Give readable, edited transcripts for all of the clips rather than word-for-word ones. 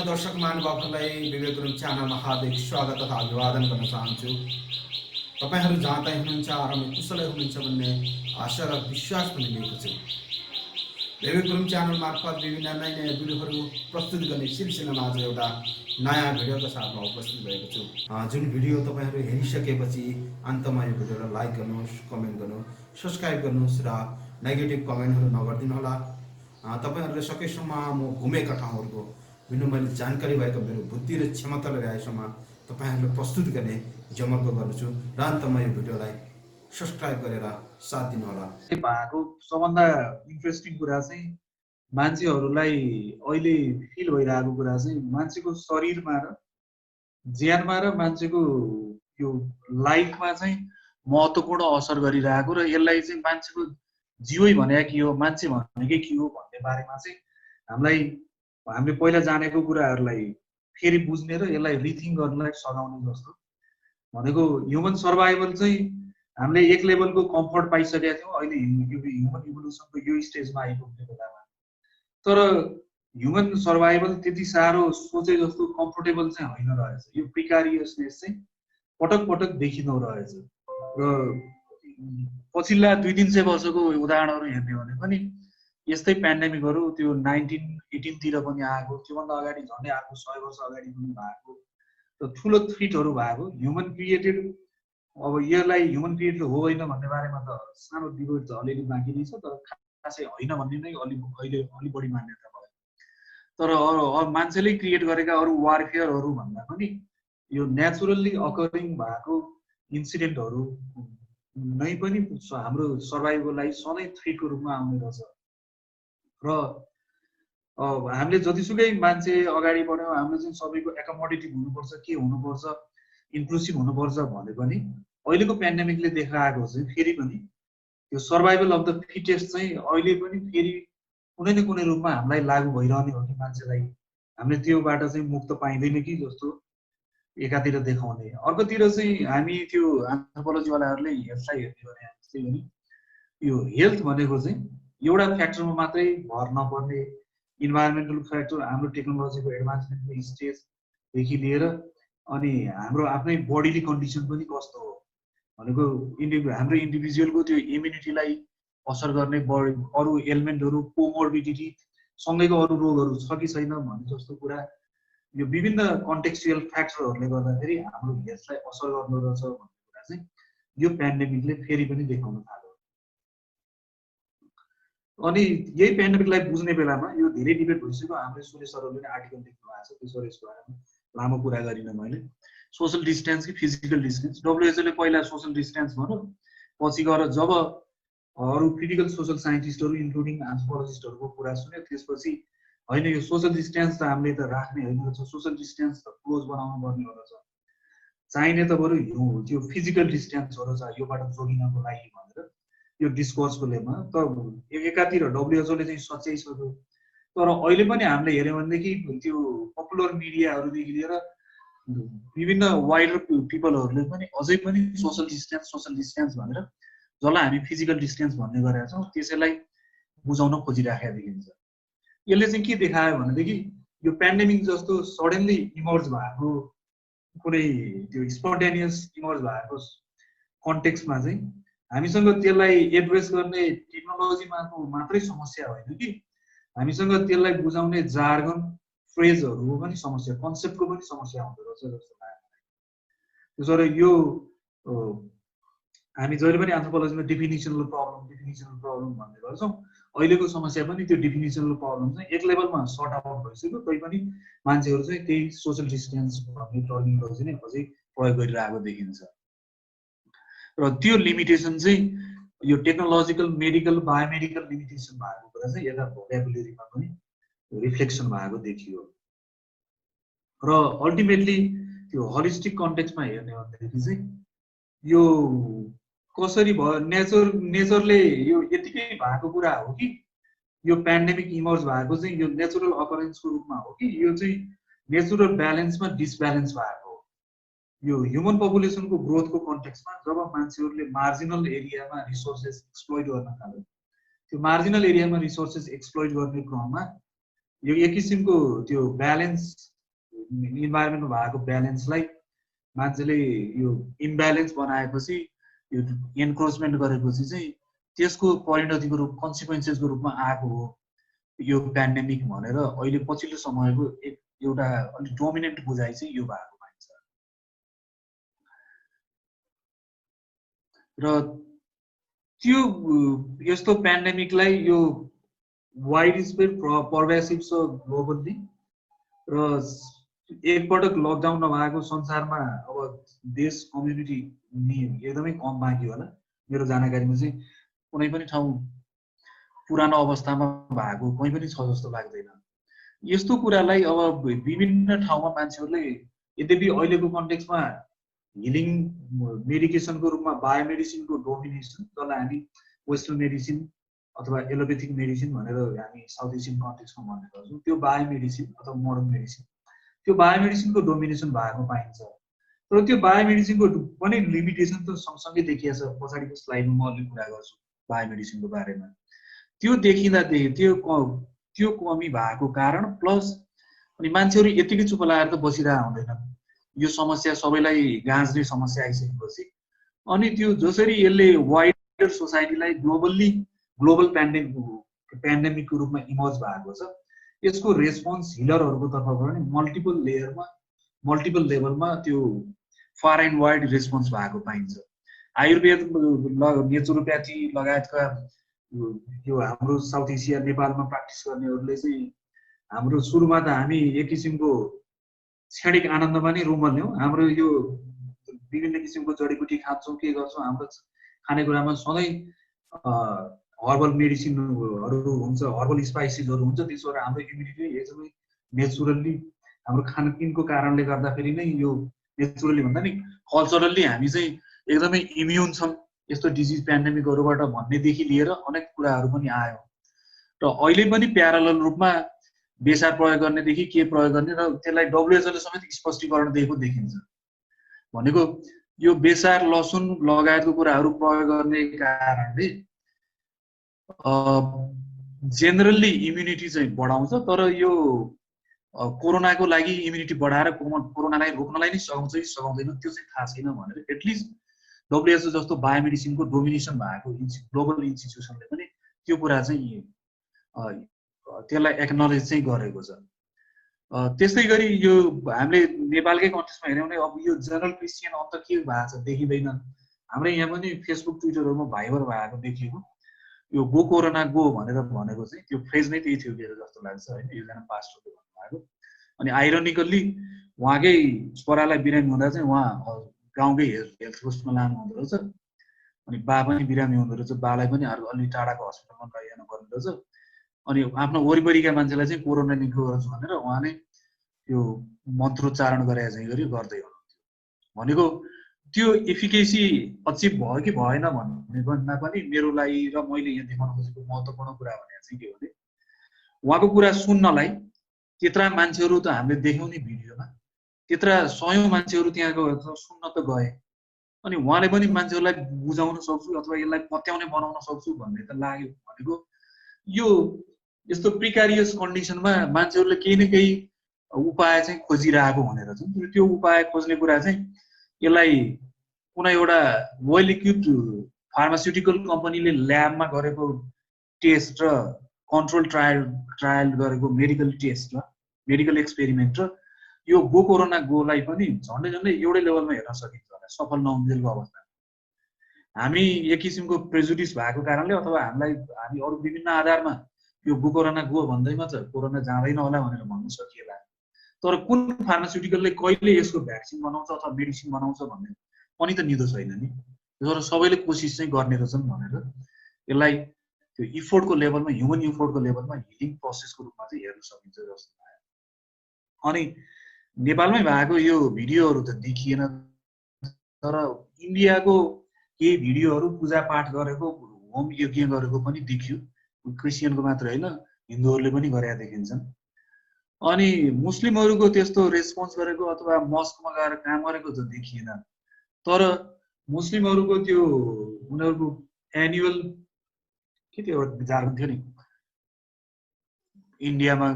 सम्पूर्ण दर्शक महानुभावहरूलाई विवेक गुरुङ च्यानलमा हार्दिक स्वागत तथा अभिवादन गर्न चाहन्छु। तपाईहरू जहाँ तहीँ हुनुहुन्छ आरामै कुशलै हुनुहुन्छ भन्ने आशा र विश्वास पनि लिएको छु। विवेक गुरुङ च्यानल मार्फत विभिन्न नयाँ नयाँ भिडियोहरू प्रस्तुत गर्ने सिलसिलामा आज एउटा नयाँ भिडियोको साथमा उपस्थित भएको छु। जुन भिडियो तपाईहरू हेरिसकेपछि अन्तमा यो भिडियोलाई लाइक गर्नुहोस्, कमेन्ट गर्नुहोस्, सब्सक्राइब गर्नुहोस् र नेगेटिभ कमेन्टहरू नगरिदिनु होला। तपाईहरूले सकेसम्म म घुमेका ठाउँहरूको जुन मैले जानकारी भएको मेरो बुद्धि र क्षमताले भ्याएसम्म तपाईहरूले प्रस्तुत गर्ने जमर्को गर्छु र अन्तमा यो भिडियोलाई सब्सक्राइब गरेर साथ दिनुहोला। भएको सबभन्दा इन्ट्रेस्टिङ कुरा चाहिँ मान्छेहरूलाई अहिले फिल भइरहेको कुरा चाहिँ मान्छेको शरीरमा र ज्यानमा र मान्छेको यो लाइफमा चाहिँ महत्त्वपूर्ण असर गरिरहेको र यसलाई चाहिँ मान्छेको जीवै भने के हो, मान्छे भनेकै के हो भन्ने बारेमा चाहिँ हामीले पहिला जानेको कुराहरूलाई फेरि बुझ्ने र यसलाई रिथिङ्क गर्नलाई सघाउने जस्तो भनेको ह्युमन सर्भाइभल चाहिँ हामीले एक लेभलको कम्फर्ट पाइसकेका थियौँ अहिले ह्युमन इभोल्युसनको यो स्टेजमा आइपुग्ने बेलामा। तर ह्युमन सर्भाइभल त्यति साह्रो सोचे जस्तो कम्फर्टेबल चाहिँ होइन रहेछ। यो प्रिकारियसनेस चाहिँ पटक पटक देखिँदो रहेछ। र पछिल्ला 200-300 वर्षको उदाहरणहरू हेर्ने भने पनि यस्तै पेन्डेमिकहरू त्यो 1918 तिर पनि आएको, त्योभन्दा अगाडि झन्डै आएको 100 वर्ष अगाडि पनि भएको र ठुलो थ्रिटहरू भएको ह्युमन क्रिएटेड। अब यसलाई ह्युमन क्रिएटेड हो होइन भन्ने बारेमा त सानो डिबेट त अलिअलि बाँकी नै छ, तर खासै होइन भन्ने नै अहिले अलि बढी मान्यता भयो। तर मान्छेले क्रिएट गरेका अरू वारफेयरहरू भन्दा पनि यो नेचुरल्ली अकरिङ भएको इन्सिडेन्टहरू नै पनि हाम्रो सर्भाइभललाई सधैँ थ्रेटको रूपमा आउने रहेछ। र हामीले जतिसुकै मान्छे अगाडि बढ्यौँ, हामीले चाहिँ सबैको एकोमोडेटिभ हुनुपर्छ, के हुनुपर्छ, इन्क्लुसिभ हुनुपर्छ भने पनि अहिलेको पेन्डेमिकले देखाएको चाहिँ फेरि पनि यो सर्भाइभल अफ द फिटेस्ट चाहिँ अहिले पनि फेरि कुनै न कुनै रूपमा हामीलाई लागू भइरहने हो कि मान्छेलाई हामीले त्योबाट चाहिँ मुक्त पाइँदैन कि जस्तो एकातिर देखाउने। अर्कोतिर चाहिँ हामी त्यो एन्थ्रोपोलोजीवालाहरूले हेल्थलाई हेर्ने भने जस्तै भने यो हेल्थ भनेको चाहिँ एउटा फ्याक्टरमा मात्रै भर नपर्ने, इन्भाइरोमेन्टल फ्याक्टर, हाम्रो टेक्नोलोजीको एडभान्समेन्टको स्टेजदेखि लिएर अनि हाम्रो आफ्नै बडीली कन्डिसन पनि कस्तो हो भनेको हाम्रो इन्डिभिजुअलको त्यो इम्युनिटीलाई असर गर्ने अरू एलिमेन्टहरू, कोमोर्बिडिटी सँगैको अरू रोगहरू छ कि छैन भन्ने जस्तो कुरा यो विभिन्न कन्टेक्चुअल फ्याक्टरहरूले गर्दाखेरि हाम्रो हेल्थलाई असर गर्दो रहेछ भन्ने कुरा चाहिँ यो पेन्डेमिकले फेरि पनि देखाउन थाल्यो। अनि यही पेन्डेमिकलाई बुझ्ने बेलामा यो धेरै डिबेट भइसक्यो। हाम्रो सुरेश सरले आर्टिकल लेख्नु भएको छ, त्यो सुरेशको बारेमा लामो कुरा गरिनँ मैले। सोसल डिस्टेन्स कि फिजिकल डिस्टेन्स, डब्लुएचओले पहिला सोसल डिस्टेन्स भन्यो, पछि गएर जब अरू क्रिटिकल सोसल साइन्टिस्टहरू इन्क्लुडिङ एन्थ्रोपोलोजिस्टहरूको कुरा सुन्यो त्यसपछि होइन यो सोसल डिस्टेन्स त हामीले त राख्ने होइन रहेछ, सोसल डिस्टेन्स त क्लोज बनाउनु पर्ने हो रहेछ, चाहिने त बरु त्यो फिजिकल डिस्टेन्सहरू छ योबाट जोगिनको लागि भनेर यो डिस्कोर्सको लेभलमा त एकातिर डब्लुएचओले चाहिँ सच्याइसक्यो। तर अहिले पनि हामीले हेऱ्यौँ भनेदेखि त्यो पपुलर मिडियाहरूदेखि लिएर विभिन्न वाइडर पिपलहरूले पनि अझै पनि सोसल डिस्टेन्स भनेर जसलाई हामी फिजिकल डिस्टेन्स भन्ने गरेका छौँ त्यसैलाई बुझाउन खोजिराखेका देखिन्छ। यसले चाहिँ के देखायो भनेदेखि यो पेन्डेमिक जस्तो सडनली इमर्ज भएको कुनै त्यो स्पोन्टेनियस इमर्ज भएको कन्टेक्स्टमा चाहिँ हामीसँग त्यसलाई एड्रेस गर्ने टेक्नोलोजीमा मात्रै समस्या होइन कि हामीसँग त्यसलाई बुझाउने जार्गन फ्रेजहरूको पनि समस्या, कन्सेप्टको पनि समस्या हुँदो रहेछ जस्तो लाग्यो। त्यसो यो हामी जहिले पनि एन्थ्रोपोलोजीमा डिफिनिसनल प्रब्लम भन्ने गर्छौँ। अहिलेको समस्या पनि त्यो डिफिनिसनल प्रब्लम चाहिँ एक लेभलमा सर्ट आउट भइसक्यो, तैपनि मान्छेहरू चाहिँ त्यही सोसल डिस्टेन्स भन्ने टर्मिनोलोजी नै अझै प्रयोग गरिरहेको देखिन्छ। र त्यो लिमिटेसन चाहिँ यो टेक्नोलोजिकल, मेडिकल, बायोमेडिकल लिमिटेसन भएको कुरा चाहिँ यता भोक्याबुलेरीमा पनि रिफ्लेक्सन भएको देखियो। र अल्टिमेटली त्यो होलिस्टिक कन्टेक्स्टमा हेर्ने भन्दाखेरि चाहिँ यो कसरी भयो, नेचरले यो यतिकै भएको कुरा हो कि यो पेन्डेमिक इमर्ज भएको चाहिँ यो नेचुरल अकरेन्सको रूपमा हो कि यो चाहिँ नेचुरल ब्यालेन्समा डिसब्यालेन्स भएको हो। यो ह्युमन पपुलेसनको ग्रोथको कन्टेक्स्टमा जब मान्छेहरूले मार्जिनल एरियामा रिसोर्सेस एक्सप्लोइट गर्न थाल्यो, त्यो मार्जिनल एरियामा रिसोर्सेस एक्सप्लोइट गर्ने क्रममा यो एक किसिमको त्यो ब्यालेन्स इन्भाइरोमेन्टमा भएको ब्यालेन्सलाई मान्छेले यो इम्ब्यालेन्स बनाएपछि यो एन्क्रोचमेन्ट गरेपछि चाहिँ त्यसको परिणतिको रूप कन्सिक्वेन्सेसको रूपमा आएको हो यो पेन्डेमिक भनेर अहिले पछिल्लो समयको एउटा अलिक डोमिनेन्ट बुझाइ चाहिँ यो भएको पाइन्छ। र त्यो यस्तो पेन्डेमिकलाई यो वाइड स्प्रेड पर्भेसिभ छ ग्लोबल्ली र एकपटक लकडाउन नभएको संसारमा अब देश कम्युनिटी एकदमै कम बाँकी होला। मेरो जानकारीमा चाहिँ कुनै पनि ठाउँ पुरानो अवस्थामा भएको कहीँ पनि छ जस्तो लाग्दैन। यस्तो कुरालाई अब विभिन्न ठाउँमा मान्छेहरूले यद्यपि अहिलेको कन्टेक्स्टमा हिलिङ मेडिकेसनको रूपमा बायोमेडिसिनको डोमिनेसन, जसलाई हामी वेस्टर्न मेडिसिन अथवा एलोपेथिक मेडिसिन भनेर हामी साउथ एसियन कन्टेक्स्टमा भन्ने गर्छौँ, त्यो बायोमेडिसिन अथवा मोडर्न मेडिसिन, त्यो बायोमेडिसिनको डोमिनेसन भएको पाइन्छ। तर त्यो बायोमेडिसिनको पनि लिमिटेसन त सँगसँगै देखिएको छ। पछाडिको स्लाइडमा म अलिक कुरा गर्छु बायोमेडिसिनको बारेमा। त्यो देखिँदाखेरि त्यो कमी भएको कारण प्लस अनि मान्छेहरू यतिकै चुप लागेर त बसिरहेको हुँदैनन्। यो समस्या सबैलाई गाँच्ने समस्या आइसकेपछि अनि त्यो जसरी यसले वाइडर सोसाइटीलाई ग्लोबल पेन्डेमिकको रूपमा इमर्ज भएको छ, यसको रेस्पोन्स हिलरहरूको तर्फबाट नि मल्टिपल लेभलमा त्यो फार एन्ड वाइड रेस्पोन्स भएको पाइन्छ। आयुर्वेद, नेचुरोप्याथी लगायतका यो हाम्रो साउथ एसिया नेपालमा प्र्याक्टिस गर्नेहरूले चाहिँ हाम्रो सुरुमा त हामी एक किसिमको क्षणिक आनन्दमा नै रुमल्यौँ। हाम्रो यो विभिन्न किसिमको जडीबुटी खान्छौँ, के गर्छौँ, हाम्रो खानेकुरामा सधैँ हर्बल मेडिसिनहरू हुन्छ, हर्बल स्पाइसेसहरू हुन्छ। त्यसबाट हाम्रो इम्युनिटी एकदमै नेचुरल्ली हाम्रो खानपिनको कारणले गर्दाखेरि नै यो नेचुरली भन्दा नि कल्चरल्ली हामी चाहिँ एकदमै इम्युन छौँ यस्तो डिजिज पेन्डेमिकहरूबाट भन्नेदेखि लिएर अनेक कुराहरू पनि आयो। र अहिले पनि प्यारलल रूपमा बेसार प्रयोग गर्नेदेखि के प्रयोग गर्ने र त्यसलाई डब्लुएचओले समेत स्पष्टीकरण दिएको देखिन्छ। भनेको यो बेसार, लसुन लगायतको कुराहरू प्रयोग गर्ने कारणले जेनरल्ली इम्युनिटी चाहिँ बढाउँछ, तर यो कोरोनाको लागि इम्युनिटी बढाएर कोरोनालाई रोक्नलाई नै सघाउँछ कि सक्दैन त्यो चाहिँ थाहा छैन भनेर एटलिस्ट डब्लुएचओ जस्तो बायोमेडिसिनको डोमिनेसन भएको ग्लोबल इन्स्टिट्युसनले पनि त्यो कुरा चाहिँ त्यसलाई एक्नोलेज चाहिँ गरेको छ। त्यस्तै गरी यो हामीले नेपालकै कन्टेक्स्टमा हेऱ्यौँ भने अब यो जनरल क्रिस्चियन अन्त के भएको छ देखिँदैन। हाम्रै यहाँ पनि फेसबुक ट्विटरहरूमा भाइबर भएको देखिएको यो गो कोरोना गो भनेर भनेको चाहिँ त्यो फ्रेज नै त्यही थियो मेरो जस्तो लाग्छ होइन, एकजना पास्टरले भन्नुभएको। अनि आइरोनिकल्ली उहाँकै छोरालाई बिरामी हुँदा चाहिँ उहाँ गाउँकै हेल्थ पोस्टमा लानु हुँदो रहेछ। अनि बा पनि बिरामी हुँदो रहेछ, बालाई पनि अलि टाढाको हस्पिटलमा लैजानु पर्ने रहेछ। अनि आफ्नो वरिपरिका मान्छेलाई चाहिँ कोरोना निको गर्छु भनेर उहाँले त्यो मन्त्रोच्चारण गरे चाहिँ गरी गर्दै हुनुहुन्थ्यो। भनेको त्यो एफिकेसी अचिभ भयो कि भएन भन्ने पनि मेरो लागि र मैले यहाँ देखाउन खोजेको महत्त्वपूर्ण कुरा भने चाहिँ के हो भने उहाँको कुरा सुन्नलाई त्यत्रा मान्छेहरू त हामीले देख्यौँ नि भिडियोमा, त्यत्रा सयौँ मान्छेहरू त्यहाँ सुन्न त गए। अनि उहाँले पनि मान्छेहरूलाई बुझाउन सक्छु अथवा यसलाई पत्याउने बनाउन सक्छु भन्ने त लाग्यो। भनेको यो यस्तो प्रिकारियस कन्डिसनमा मान्छेहरूले केही न केही उपाय चाहिँ खोजिरहेको भनेर चाहिँ त्यो उपाय खोज्ने कुरा चाहिँ यसलाई कुनै एउटा वेल इक्विप्ड फार्मास्युटिकल कम्पनीले ल्याबमा गरेको टेस्ट र कन्ट्रोल ट्रायल गरेको मेडिकल टेस्ट र मेडिकल एक्सपेरिमेन्ट र यो गो कोरोना गोलाई पनि झन्डै एउटै लेभलमा हेर्न सकिन्छ होला सफल नहुन्जेलको अवस्था। हामी एक किसिमको प्रेजुडिस भएको कारणले अथवा हामी अरू विभिन्न आधारमा यो गो कोरोना गो भन्दैमा चाहिँ कोरोना जाँदैन होला भनेर भन्न सकिएला। तर कुन फार्मास्युटिकलले कहिले यसको भ्याक्सिन बनाउँछ अथवा मेडिसिन बनाउँछ भन्ने पनि त निदो छैन नि। त्यसबाट सबैले कोसिस चाहिँ गर्ने रहेछन् भनेर यसलाई त्यो इफोर्टको लेभलमा, ह्युमन इफोर्टको लेभलमा हिलिङ प्रोसेसको रूपमा चाहिँ हेर्न सकिन्छ जस्तो लाग्यो। अनि नेपालमै भएको यो भिडियोहरू त देखिएन, तर इन्डियाको केही भिडियोहरू पूजापाठ गरेको, होम यज्ञ गरेको पनि देखियो। क्रिस्चियनको मात्र होइन, हिन्दूहरूले पनि गरेका देखिन्छन्। अनि मुस्लिमहरूको त्यस्तो रेस्पोन्स गरेको अथवा मस्कमा गएर काम गरेको त देखिएन। तर मुस्लिमहरूको त्यो उनीहरूको एनुअल के त्यो एउटा जार्गन थियो नि, इन्डियामा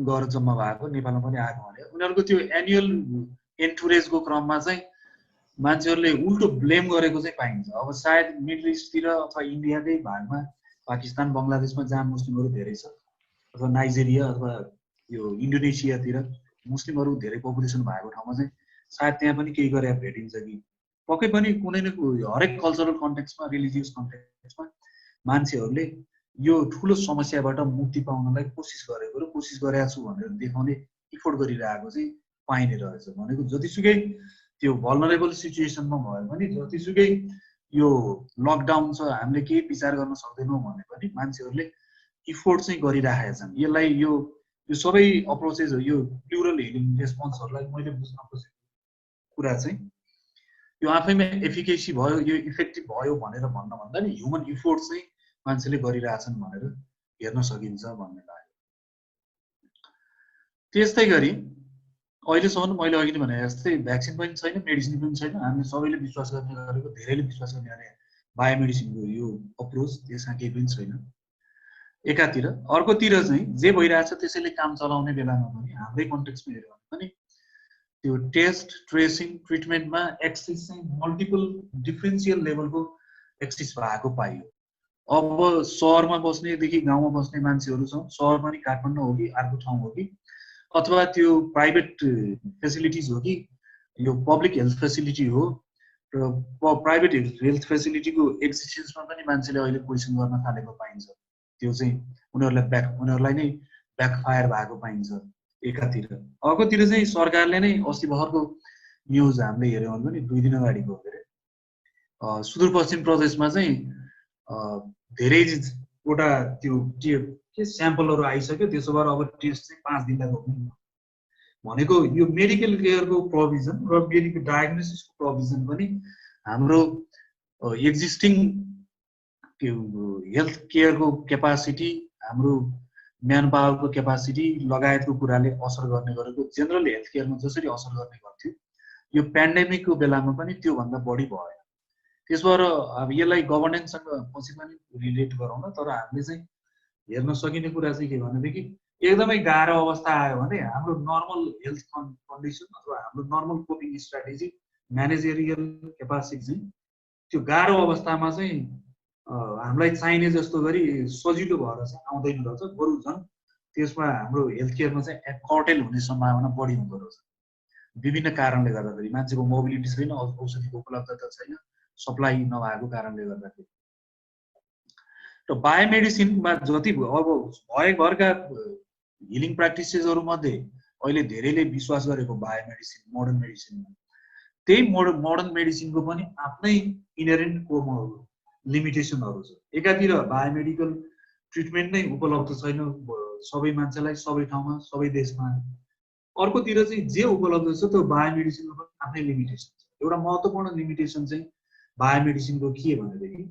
गएर जम्मा भएको, नेपालमा पनि आएको भने उनीहरूको त्यो एनुअल एन्टुरेजको क्रममा चाहिँ मान्छेहरूले उल्टो ब्लेम गरेको चाहिँ पाइन्छ। अब सायद मिडल इस्टतिर अथवा इन्डियाकै भागमा, पाकिस्तान बङ्गलादेशमा जहाँ मुस्लिमहरू धेरै छ, अथवा नाइजेरिया अथवा यो इन्डोनेसियातिर मुस्लिमहरू धेरै पपुलेसन भएको ठाउँमा चाहिँ सायद त्यहाँ पनि केही गरेर भेटिन्छ कि पक्कै पनि कुनै न हरेक कल्चरल कन्टेक्स्टमा, रिलिजियस कन्टेक्स्टमा मान्छेहरूले यो ठुलो समस्याबाट मुक्ति पाउनलाई कोसिस गरेको र कोसिस गरेको छु भनेर देखाउने इफोर्ट गरिरहेको चाहिँ पाइने रहेछ। भनेको जतिसुकै त्यो भल्नरेबल सिचुएसनमा भयो भने, जतिसुकै यो लकडाउन छ हामीले केही विचार गर्न सक्दैनौँ भने पनि मान्छेहरूले इफोर्ट चाहिँ गरिरहेका छन्। यसलाई यो सबै अप्रोचेसहरू, यो प्लुरल हिलिङ रेस्पोन्सहरूलाई मैले बुझ्न खोजेको कुरा चाहिँ यो आफैमा एफिकेसी भयो, यो इफेक्टिभ भयो भनेर भन्न भन्दा नि ह्युमन इफोर्ट चाहिँ मान्छेले गरिरहेछन् भनेर हेर्न सकिन्छ भन्ने लाग्यो। त्यस्तै गरी अहिलेसम्म मैले अघि नै भने जस्तै भ्याक्सिन पनि छैन, मेडिसिन पनि छैन। हामीले सबैले विश्वास गर्ने गरेको, धेरैले विश्वास गर्ने गरे बायोमेडिसिनको यो अप्रोच, त्यसमा केही पनि छैन एकातिर। अर्कोतिर चाहिँ जे भइरहेछ त्यसैले काम चलाउने बेलामा पनि हाम्रै कन्टेक्स्टमा हेऱ्यो भने पनि त्यो टेस्ट, ट्रेसिङ, ट्रिटमेन्टमा एक्सेस चाहिँ मल्टिपल डिफरेन्सियल लेभलको एक्सेस भएको पाइयो। अब सहरमा बस्नेदेखि गाउँमा बस्ने मान्छेहरू छौँ, सहर पनि काठमाडौँ हो कि अर्को ठाउँ हो कि, अथवा त्यो प्राइभेट फेसिलिटिज हो कि यो पब्लिक हेल्थ फेसिलिटी हो, र प्राइभेट हेल्थ फेसिलिटीको एक्जिस्टेन्समा पनि मान्छेले अहिले क्वेसन गर्न थालेको पाइन्छ। त्यो चाहिँ उनीहरूलाई नै ब्याकफायर भएको पाइन्छ एकातिर। अर्कोतिर चाहिँ सरकारले नै अस्ति भर्खरको न्युज हामीले हेऱ्यौँ भने पनि 2 दिन अगाडिको के अरे सुदूरपश्चिम प्रदेशमा चाहिँ धेरैवटा त्यो के स्याम्पलहरू आइसक्यो, त्यसो भएर अब टेस्ट चाहिँ 5 दिनलाई रोक्नु भनेको। यो मेडिकल केयरको प्रोभिजन र मेडिकल डायग्नोसिसको प्रोभिजन पनि हाम्रो एक्जिस्टिङ हेल्थ केयरको क्यापासिटी, हाम्रो म्यान पावरको क्यापासिटी लगायतको कुराले असर गर्ने गरेको, जेनरल हेल्थ केयरमा जसरी असर गर्ने गर्थ्यो यो पेन्डेमिकको बेलामा पनि त्योभन्दा बढी भयो। त्यस भएर अब यसलाई गभर्नेन्ससँग पछि पनि रिलेट गरौँ न, तर हामीले चाहिँ हेर्न सकिने कुरा चाहिँ के भनेदेखि एकदमै गाह्रो अवस्था आयो भने हाम्रो नर्मल हेल्थ कन्डिसन अथवा हाम्रो normal coping strategy, managerial capacity चाहिँ त्यो गाह्रो अवस्थामा चाहिँ हामीलाई चाहिने जस्तो गरी सजिलो भएर चाहिँ आउँदैन रहेछ, बरु झन् त्यसमा हाम्रो हेल्थ केयरमा चाहिँ कर्टेल हुने सम्भावना बढी हुँदो रहेछ। विभिन्न कारणले गर्दाखेरि मान्छेको मोबिलिटी छैन, औषधिको उपलब्धता छैन, सप्लाई नभएको कारणले गर्दाखेरि। र बायोमेडिसिनमा जति अब भएभरका हिलिङ प्र्याक्टिसेसहरू मध्ये अहिले धेरैले विश्वास गरेको बायोमेडिसिन, मोडर्न मेडिसिनमा, त्यही मोडर्न मेडिसिनको पनि आफ्नै इनहेरेन्ट लिमिटेसनहरू छ। एकातिर बायोमेडिकल ट्रिटमेन्ट नै उपलब्ध छैन सबै मान्छेलाई, सबै ठाउँमा, सबै देशमा। अर्कोतिर चाहिँ जे उपलब्ध छ त्यो बायोमेडिसिनको पनि आफ्नै लिमिटेसन छ। एउटा महत्त्वपूर्ण लिमिटेसन चाहिँ बायोमेडिसिनको के भनेदेखि,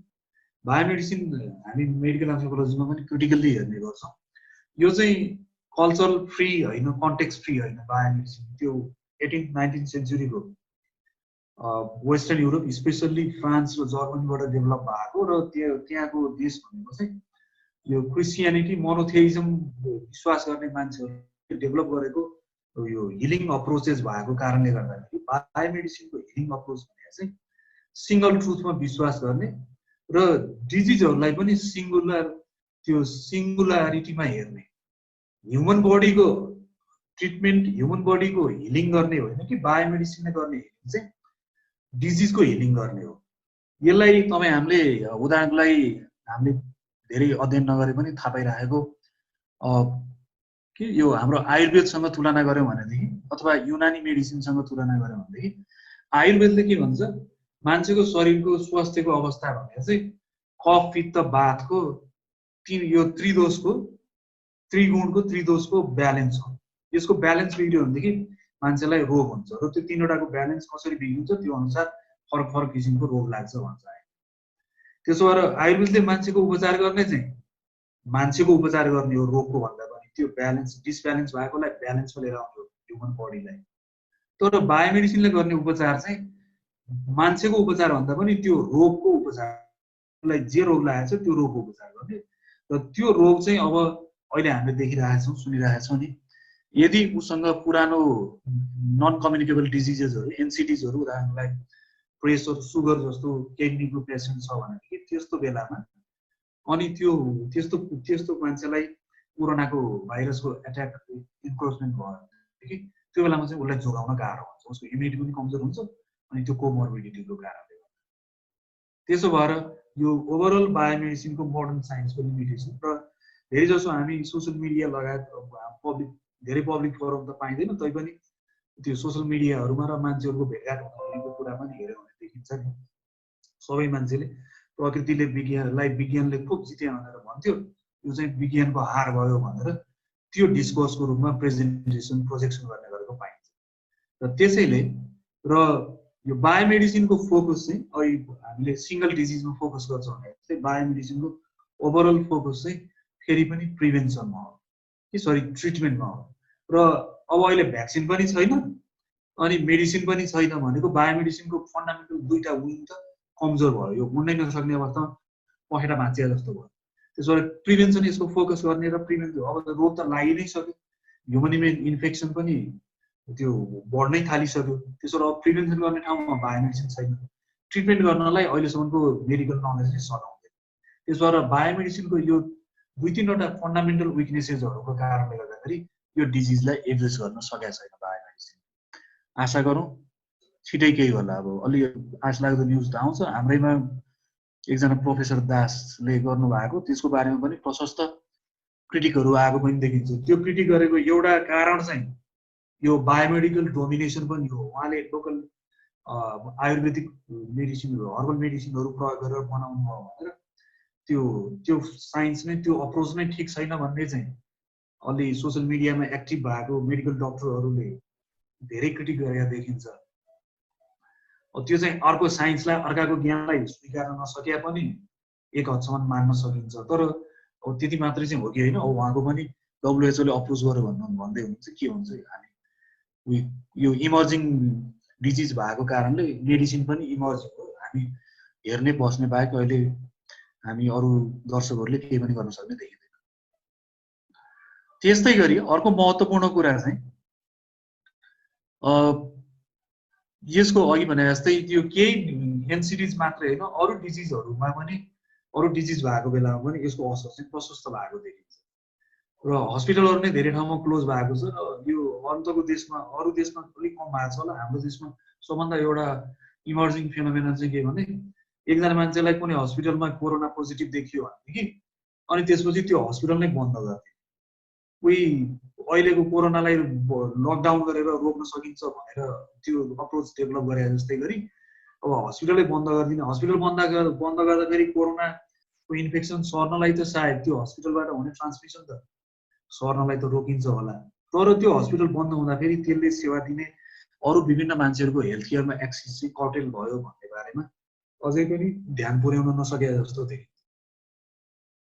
बायोमेडिसिन हामी मेडिकल एन्थ्रोपोलोजीमा पनि क्रिटिकल्ली हेर्ने गर्छौँ। यो चाहिँ कल्चरल फ्री होइन, कन्टेक्स्ट फ्री होइन। बायोमेडिसिन त्यो 18th-19th सेन्चुरीको वेस्टर्न युरोप, स्पेसल्ली फ्रान्स र जर्मनीबाट डेभलप भएको, र त्यहाँको देश भनेको चाहिँ यो क्रिस्चियनिटी, मोनोथेइजम विश्वास गर्ने मान्छेहरूले डेभलप गरेको यो हिलिङ अप्रोचेस भएको कारणले गर्दाखेरि बायोमेडिसिनको हिलिङ अप्रोच भनेको चाहिँ सिङ्गल ट्रुथमा विश्वास गर्ने र डिजिजहरूलाई पनि सिङ्गुलारिटीमा हेर्ने। ह्युमन बडीको ट्रिटमेन्ट, ह्युमन बडीको हिलिङ गर्ने होइन कि बायोमेडिसिनले गर्ने हिलिङ चाहिँ डिजिजको हिलिङ गर्ने हो। यसलाई हामीले उदाहरणको लागि हामीले धेरै अध्ययन नगरे पनि थाहा पाइरहेको कि यो हाम्रो आयुर्वेदसँग तुलना गऱ्यौँ भनेदेखि अथवा युनानी मेडिसिनसँग तुलना गऱ्यौँ भनेदेखि आयुर्वेदले के भन्छ, मान्छेको शरीरको स्वास्थ्यको अवस्था भनेको चाहिँ कफ, पित्त, वातको यो त्रिगुणको त्रिदोषको ब्यालेन्स हो। यसको ब्यालेन्स बिग्रियो भनेदेखि मान्छेलाई रोग हुन्छ, र त्यो 3वटाको ब्यालेन्स कसरी बिग्रिन्छ त्यो अनुसार फरक फरक किसिमको रोग लाग्छ भन्छ। त्यसो भएर आयुर्वेदले मान्छेको उपचार गर्ने चाहिँ मान्छेको उपचार गर्ने हो रोगको भन्दा पनि, त्यो ब्यालेन्स डिसब्यालेन्स भएकोलाई ब्यालेन्समा लिएर आउने हो ह्युमन बडीलाई। तर बायोमेडिसिनले गर्ने उपचार चाहिँ मान्छेको उपचार भन्दा पनि त्यो रोगको उपचारलाई, जे रोग लागेको छ त्यो रोगको उपचार गर्ने। र त्यो रोग चाहिँ अब अहिले हामीले देखिरहेछौँ, सुनिरहेछौँ नि, यदि उसँग पुरानो नन कम्युनिकेबल डिजिजेसहरू एनसिडिजहरू उदाहरणलाई प्रेसर सुगर जस्तो किडनीको पेसेन्ट छ भनेदेखि त्यस्तो बेलामा अनि त्यस्तो मान्छेलाई कोरोनाको भाइरसको एट्याक इन्क्रोचमेन्ट भयो भनेदेखि त्यो बेलामा चाहिँ उसलाई जोगाउन गाह्रो हुन्छ, उसको इम्युनिटी पनि कमजोर हुन्छ अनि त्यो कोमोर्बिडिटीको कारणले गर्दा। त्यसो भएर यो ओभरअल बायोमेडिसिनको मोडर्न साइन्सको लिमिटेसन र धेरै जसो हामी सोसियल मिडिया लगायत धेरै पब्लिक फोरम त पाइँदैन, तैपनि त्यो सोसियल मिडियाहरूमा र मान्छेहरूको भेटघाट हुनेको कुरा पनि हेऱ्यो भने देखिन्छ नि, सबै मान्छेले प्रकृतिले विज्ञानले खुब जिते भनेर भन्थ्यो, यो चाहिँ विज्ञानको हार भयो भनेर त्यो डिस्कोर्सको रूपमा प्रेजेन्टेसन प्रोजेक्सन गर्ने गरेको पाइन्छ। र त्यसैले र यो बायोमेडिसिनको फोकस चाहिँ अहिले हामीले सिंगल डिजिजमा फोकस गर्छौँ भने चाहिँ बायोमेडिसिनको ओभरअल फोकस चाहिँ फेरि पनि प्रिभेन्सनमा हो कि ट्रिटमेन्टमा हो। र अब अहिले भ्याक्सिन पनि छैन अनि मेडिसिन पनि छैन भनेको बायोमेडिसिनको फन्डामेन्टल दुईटा विङ त कमजोर भयो, यो उड्नै नसक्ने अवस्थामा पखेटा भाँचिया जस्तो भयो। त्यसो भएर प्रिभेन्सन यसको फोकस गर्ने र प्रिभेन्सन अब त रोग त लागि नै सक्यो, ह्युमन इन्फेक्सन पनि त्यो बढ्नै थालिसक्यो। त्यसो भएर अब प्रिभेन्सन गर्ने ठाउँमा बायोमेडिसिन छैन, ट्रिटमेन्ट गर्नलाई अहिलेसम्मको मेडिकल नलेजले सघाउँदैन। त्यसो भएर बायोमेडिसिनको यो 2-3वटा फन्डामेन्टल विकनेसेसहरूको कारणले गर्दाखेरि यो डिजिजलाई एड्रेस गर्न सकेको छैन बायोमेडिसिन। आशा गरौँ छिटै केही होला। अब अलि आश लाग्दो न्युज त आउँछ। हाम्रैमा एकजना प्रोफेसर दासले गर्नुभएको त्यसको बारेमा पनि प्रशस्त क्रिटिकहरू आएको पनि देखिन्छ। त्यो क्रिटिक गरेको एउटा कारण चाहिँ यो बायोमेडिकल डोमिनेसन पनि हो। उहाँले लोकल आयुर्वेदिक मेडिसिनहरू हर्बल मेडिसिनहरू प्रयोग गरेर बनाउनु भयो भनेर त्यो साइन्स नै त्यो अप्रोच नै ठिक छैन भन्ने चाहिँ अलि सोसियल मिडियामा एक्टिभ भएको मेडिकल डक्टरहरूले धेरै क्रिटिक गरेका देखिन्छ। त्यो चाहिँ अर्को साइन्सलाई अर्काको ज्ञानलाई स्वीकार्न नसके पनि एक हदसम्म मान्न सकिन्छ। तर अब त्यति मात्रै चाहिँ हो कि होइन, उहाँको पनि WHO ले अप्रोच गर्यो भन्दै हुनुहुन्छ। के हुन्छ हामी यो इमर्जिङ डिजिज भएको कारणले मेडिसिन पनि इमर्जिङ हो, हामी हेर्ने बस्ने बाहेक अहिले हामी अरू दर्शकहरूले केही पनि गर्न सक्ने देखिँदैन। त्यस्तै गरी अर्को महत्त्वपूर्ण कुरा चाहिँ यसको अघि भने जस्तै त्यो केही एनसिडिज मात्रै होइन, अरू डिजिजहरूमा पनि अरू डिजिज भएको बेलामा पनि यसको असर चाहिँ प्रशस्त भएको देखिन्छ। र हस्पिटलहरू नै धेरै ठाउँमा क्लोज भएको छ। र यो अन्तको देशमा अरू देशमा अलिक कम भएको छ होला, हाम्रो देशमा सबभन्दा एउटा इमर्जिङ फेनोमेना चाहिँ के भने एकजना मान्छेलाई कुनै हस्पिटलमा कोरोना पोजिटिभ देखियो भनेदेखि अनि त्यसपछि त्यो हस्पिटल नै बन्द गर्ने, उही अहिलेको कोरोनालाई लकडाउन गरेर रोक्न सकिन्छ भनेर त्यो अप्रोच डेभलप गरे जस्तै गरी अब हस्पिटलै बन्द गरिदिने, हस्पिटल बन्द गर्दाखेरि कोरोनाको इन्फेक्सन सर्नलाई त सायद त्यो हस्पिटलबाट हुने ट्रान्समिसन त सर्नलाई त रोकिन्छ होला, तर त्यो हस्पिटल बन्द हुँदाखेरि त्यसले सेवा दिने अरू विभिन्न मान्छेहरूको हेल्थ केयरमा एक्सेस चाहिँ कर्टेल भयो भन्ने बारेमा अझै पनि ध्यान पुर्याउन नसके जस्तो देखिन्छ।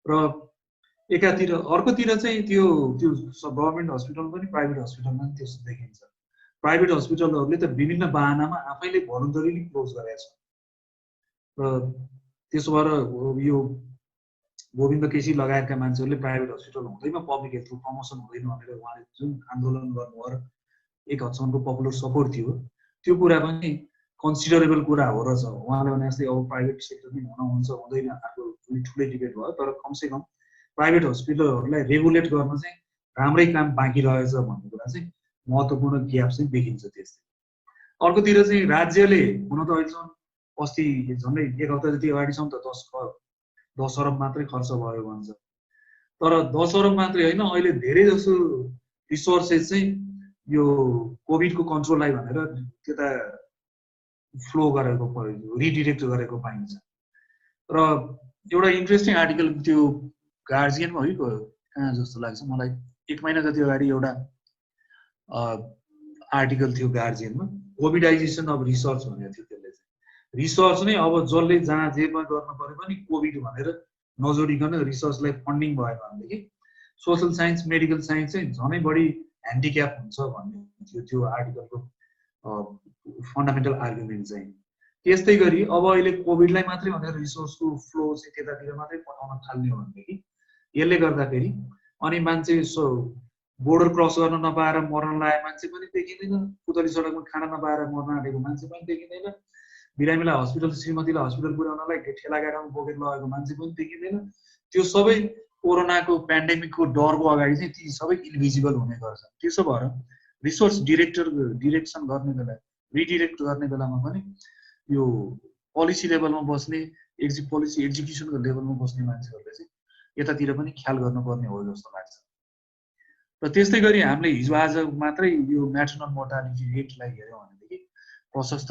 र एकातिर अर्कोतिर चाहिँ त्यो गभर्मेन्ट हस्पिटल पनि प्राइभेट हस्पिटलमा पनि त्यस्तो देखिन्छ। प्राइभेट हस्पिटलहरूले त विभिन्न बाहनामा आफैले भलुन्टरीली क्लोज गरेका छन्। र त्यसो भएर यो गोविन्द केसी लगायतका मान्छेहरूले प्राइभेट हस्पिटल हुँदैमा पब्लिक हेल्थको प्रमोसन हुँदैन भनेर उहाँले जुन आन्दोलन गर्नुभयो र एक हदसम्मको पपुलर सपोर्ट थियो, त्यो कुरा पनि कन्सिडरेबल कुरा हो रहेछ। उहाँले भने जस्तै अब प्राइभेट सेक्टर पनि हुन्छ हुँदैन अर्को ठुलै डिबेट भयो, तर कमसेकम प्राइभेट हस्पिटलहरूलाई रेगुलेट गर्न चाहिँ राम्रै काम बाँकी रहेछ भन्ने कुरा चाहिँ महत्त्वपूर्ण ग्याप चाहिँ देखिन्छ। त्यस्तै अर्कोतिर चाहिँ राज्यले हुन त अहिलेसम्म अस्ति झन्डै एक हप्ता जति अगाडिसम्म त 10 अरब मात्रै खर्च भयो भन्छ, तर 10 अरब मात्रै होइन, अहिले धेरै जसो रिसोर्सेस चाहिँ यो कोभिडको कन्ट्रोललाई भनेर त्यता फ्लो गरेको रिडिरेक्ट गरेको पाइन्छ। र एउटा इन्ट्रेस्टिङ आर्टिकल त्यो गार्जियनमा है कहाँ जस्तो लाग्छ मलाई, 1 महिना जति अगाडि एउटा आर्टिकल थियो गार्जियनमा, कोभिडाइजेसन अफ रिसर्च भनेको थियो। त्यसले चाहिँ रिसर्च नै अब जसले जहाँ जेमा गर्न पर्यो पनि कोभिड भनेर नजोडिकन रिसर्चलाई फन्डिङ भयो भनेदेखि सोसल साइन्स मेडिकल साइन्स चाहिँ झनै बढी ह्यान्डिक्याप हुन्छ भन्ने थियो त्यो आर्टिकलको फन्डामेन्टल आर्गुमेन्ट चाहिँ। त्यस्तै गरी अब अहिले कोभिडलाई मात्रै भनेर रिसोर्सको फ्लो चाहिँ त्यतातिर मात्रै पठाउन थाल्ने हो भनेदेखि यसले गर्दाखेरि अनि मान्छे बोर्डर क्रस गर्न नपाएर मर्न लागेको मान्छे पनि देखिँदैन, पुतली सडकमा खाना नपाएर मर्न आँटेको मान्छे पनि देखिँदैन, बिरामीलाई हस्पिटल श्रीमतीलाई हस्पिटल पुर्याउनलाई ठेला गाडामा बोकेर लगेको मान्छे पनि देखिँदैन। त्यो सबै कोरोनाको पेन्डेमिकको डरको अगाडि चाहिँ ती सबै इन्भिजिबल हुने गर्छ। त्यसो भएर रिसोर्स डिरेक्सन गर्ने बेला रिडिरेक्ट गर्ने बेलामा पनि यो पोलिसी लेभलमा बस्ने पोलिसी एक्जिक्युसनको लेभलमा बस्ने मान्छेहरूले चाहिँ यतातिर पनि ख्याल गर्नुपर्ने हो जस्तो लाग्छ। र त्यस्तै गरी हामीले हिजो आज मात्रै यो म्याटर्नल मोर्टालिटी रेटलाई हेऱ्यौँ भनेदेखि प्रशस्त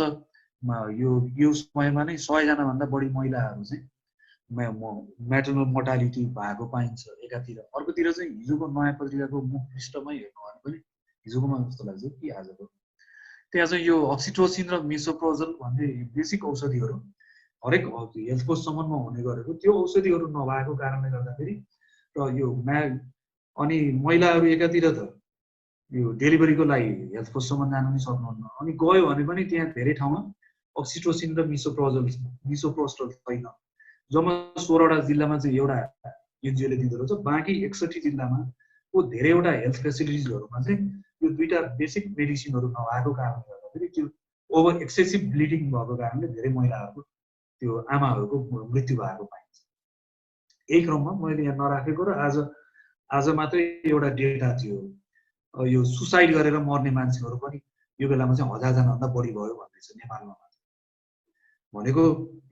यो समयमा नै 100 जनाभन्दा बढी महिलाहरू चाहिँ म्याटर्नल मोर्टालिटी भएको पाइन्छ एकातिर। अर्कोतिर चाहिँ हिजोको नयाँ पत्रिकाको मुख पृष्ठमै हेर्नु भने पनि हिजोकोमा जस्तो लाग्छ कि आजको त्यहाँ चाहिँ यो अक्सिटोसिन र मिसोप्रोजल भन्ने बेसिक औषधिहरू हरेक हेल्थ पोस्टसम्ममा हुने गरेको त्यो औषधिहरू नभएको कारणले गर्दाखेरि र यो अनि महिलाहरू एकातिर त यो डेलिभरीको लागि हेल्थ पोस्टसम्म जान पनि सक्नुहुन्न, अनि गयो भने पनि त्यहाँ धेरै ठाउँमा अक्सिटोसिन र मिसोप्रोस्टल छैन। जम्मा 16वटा जिल्लामा चाहिँ एउटा एनजिओले दिँदो रहेछ, बाँकी 61 जिल्लामा को धेरैवटा हेल्थ फेसिलिटिजहरूमा चाहिँ यो दुईटा बेसिक मेडिसिनहरू नभएको कारणले गर्दाखेरि त्यो ओभर एक्सेसिभ ब्लिडिङ भएको कारणले धेरै महिलाहरूको त्यो आमाहरूको मृत्यु भएको पाइन्छ। यही क्रममा मैले यहाँ नराखेको र आज मात्रै एउटा डेटा थियो, यो सुसाइड गरेर मर्ने मान्छेहरू पनि यो बेलामा चाहिँ 1000 जनाभन्दा बढी भयो भन्ने छ नेपालमा मात्र। भनेको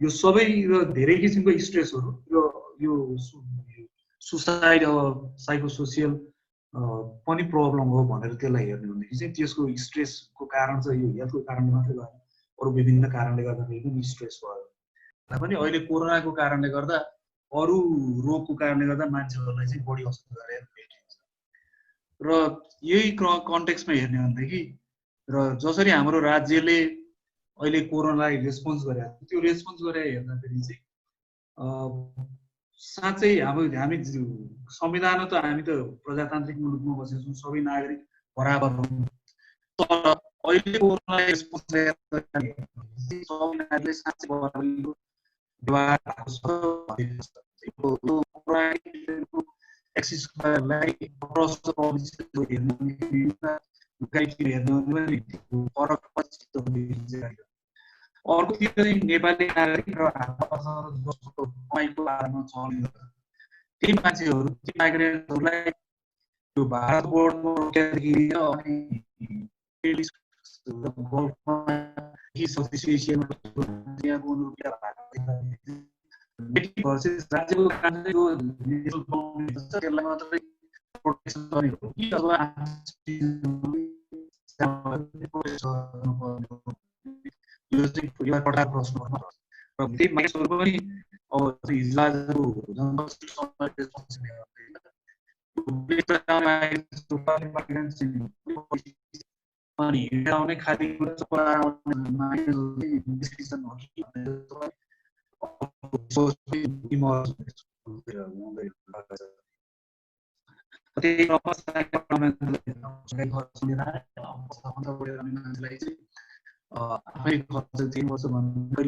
यो सबै धेरै किसिमको स्ट्रेसहरू यो सुसाइड साइकोसोसियल पनि प्रब्लम हो भनेर त्यसलाई हेर्ने भनेदेखि चाहिँ त्यसको स्ट्रेसको कारण चाहिँ यो हेल्थको कारणले मात्रै भएन, अरू विभिन्न कारणले गर्दाखेरि पनि स्ट्रेस भयो। पनि अहिले कोरोनाको कारणले गर्दा अरू रोगको कारणले गर्दा मान्छेहरूलाई चाहिँ बढी असर गरेर भेटिन्छ। र यही कन्टेक्स्टमा हेर्ने भनेदेखि र जसरी हाम्रो राज्यले अहिले कोरोनालाई रेस्पोन्स गरे त्यो रेस्पोन्स गरे हेर्दाखेरि चाहिँ साँच्चै हामी संविधान त हामी त प्रजातान्त्रिक मुलुकमा बसेका छौँ, सबै नागरिक बराबर हुन्, तर अहिले कोरोनालाई रेस्पोन्स गर्दाखेरि सबै नागरिकले साँच्चै बराबरको व्यवहार भएको छ। एक्सिसलाई अर्कोतिर चाहिँ नेपाली नागरिक र जसको कमाइको आधारमा चल्ने त्यही मान्छेहरू ती माइग्रेन्टहरूलाई त्यो भारत बोर्डमा रोकेदेखि अनि राज्यको त्यसलाई मात्रै प्रोटेक्सन गर्ने हो कि अथवा यो चाहिँ एउटा प्रश्न र त्यही मानिसहरू पनि अब अनि आउने खाली आफै खर्च 3 वर्ष भन्ने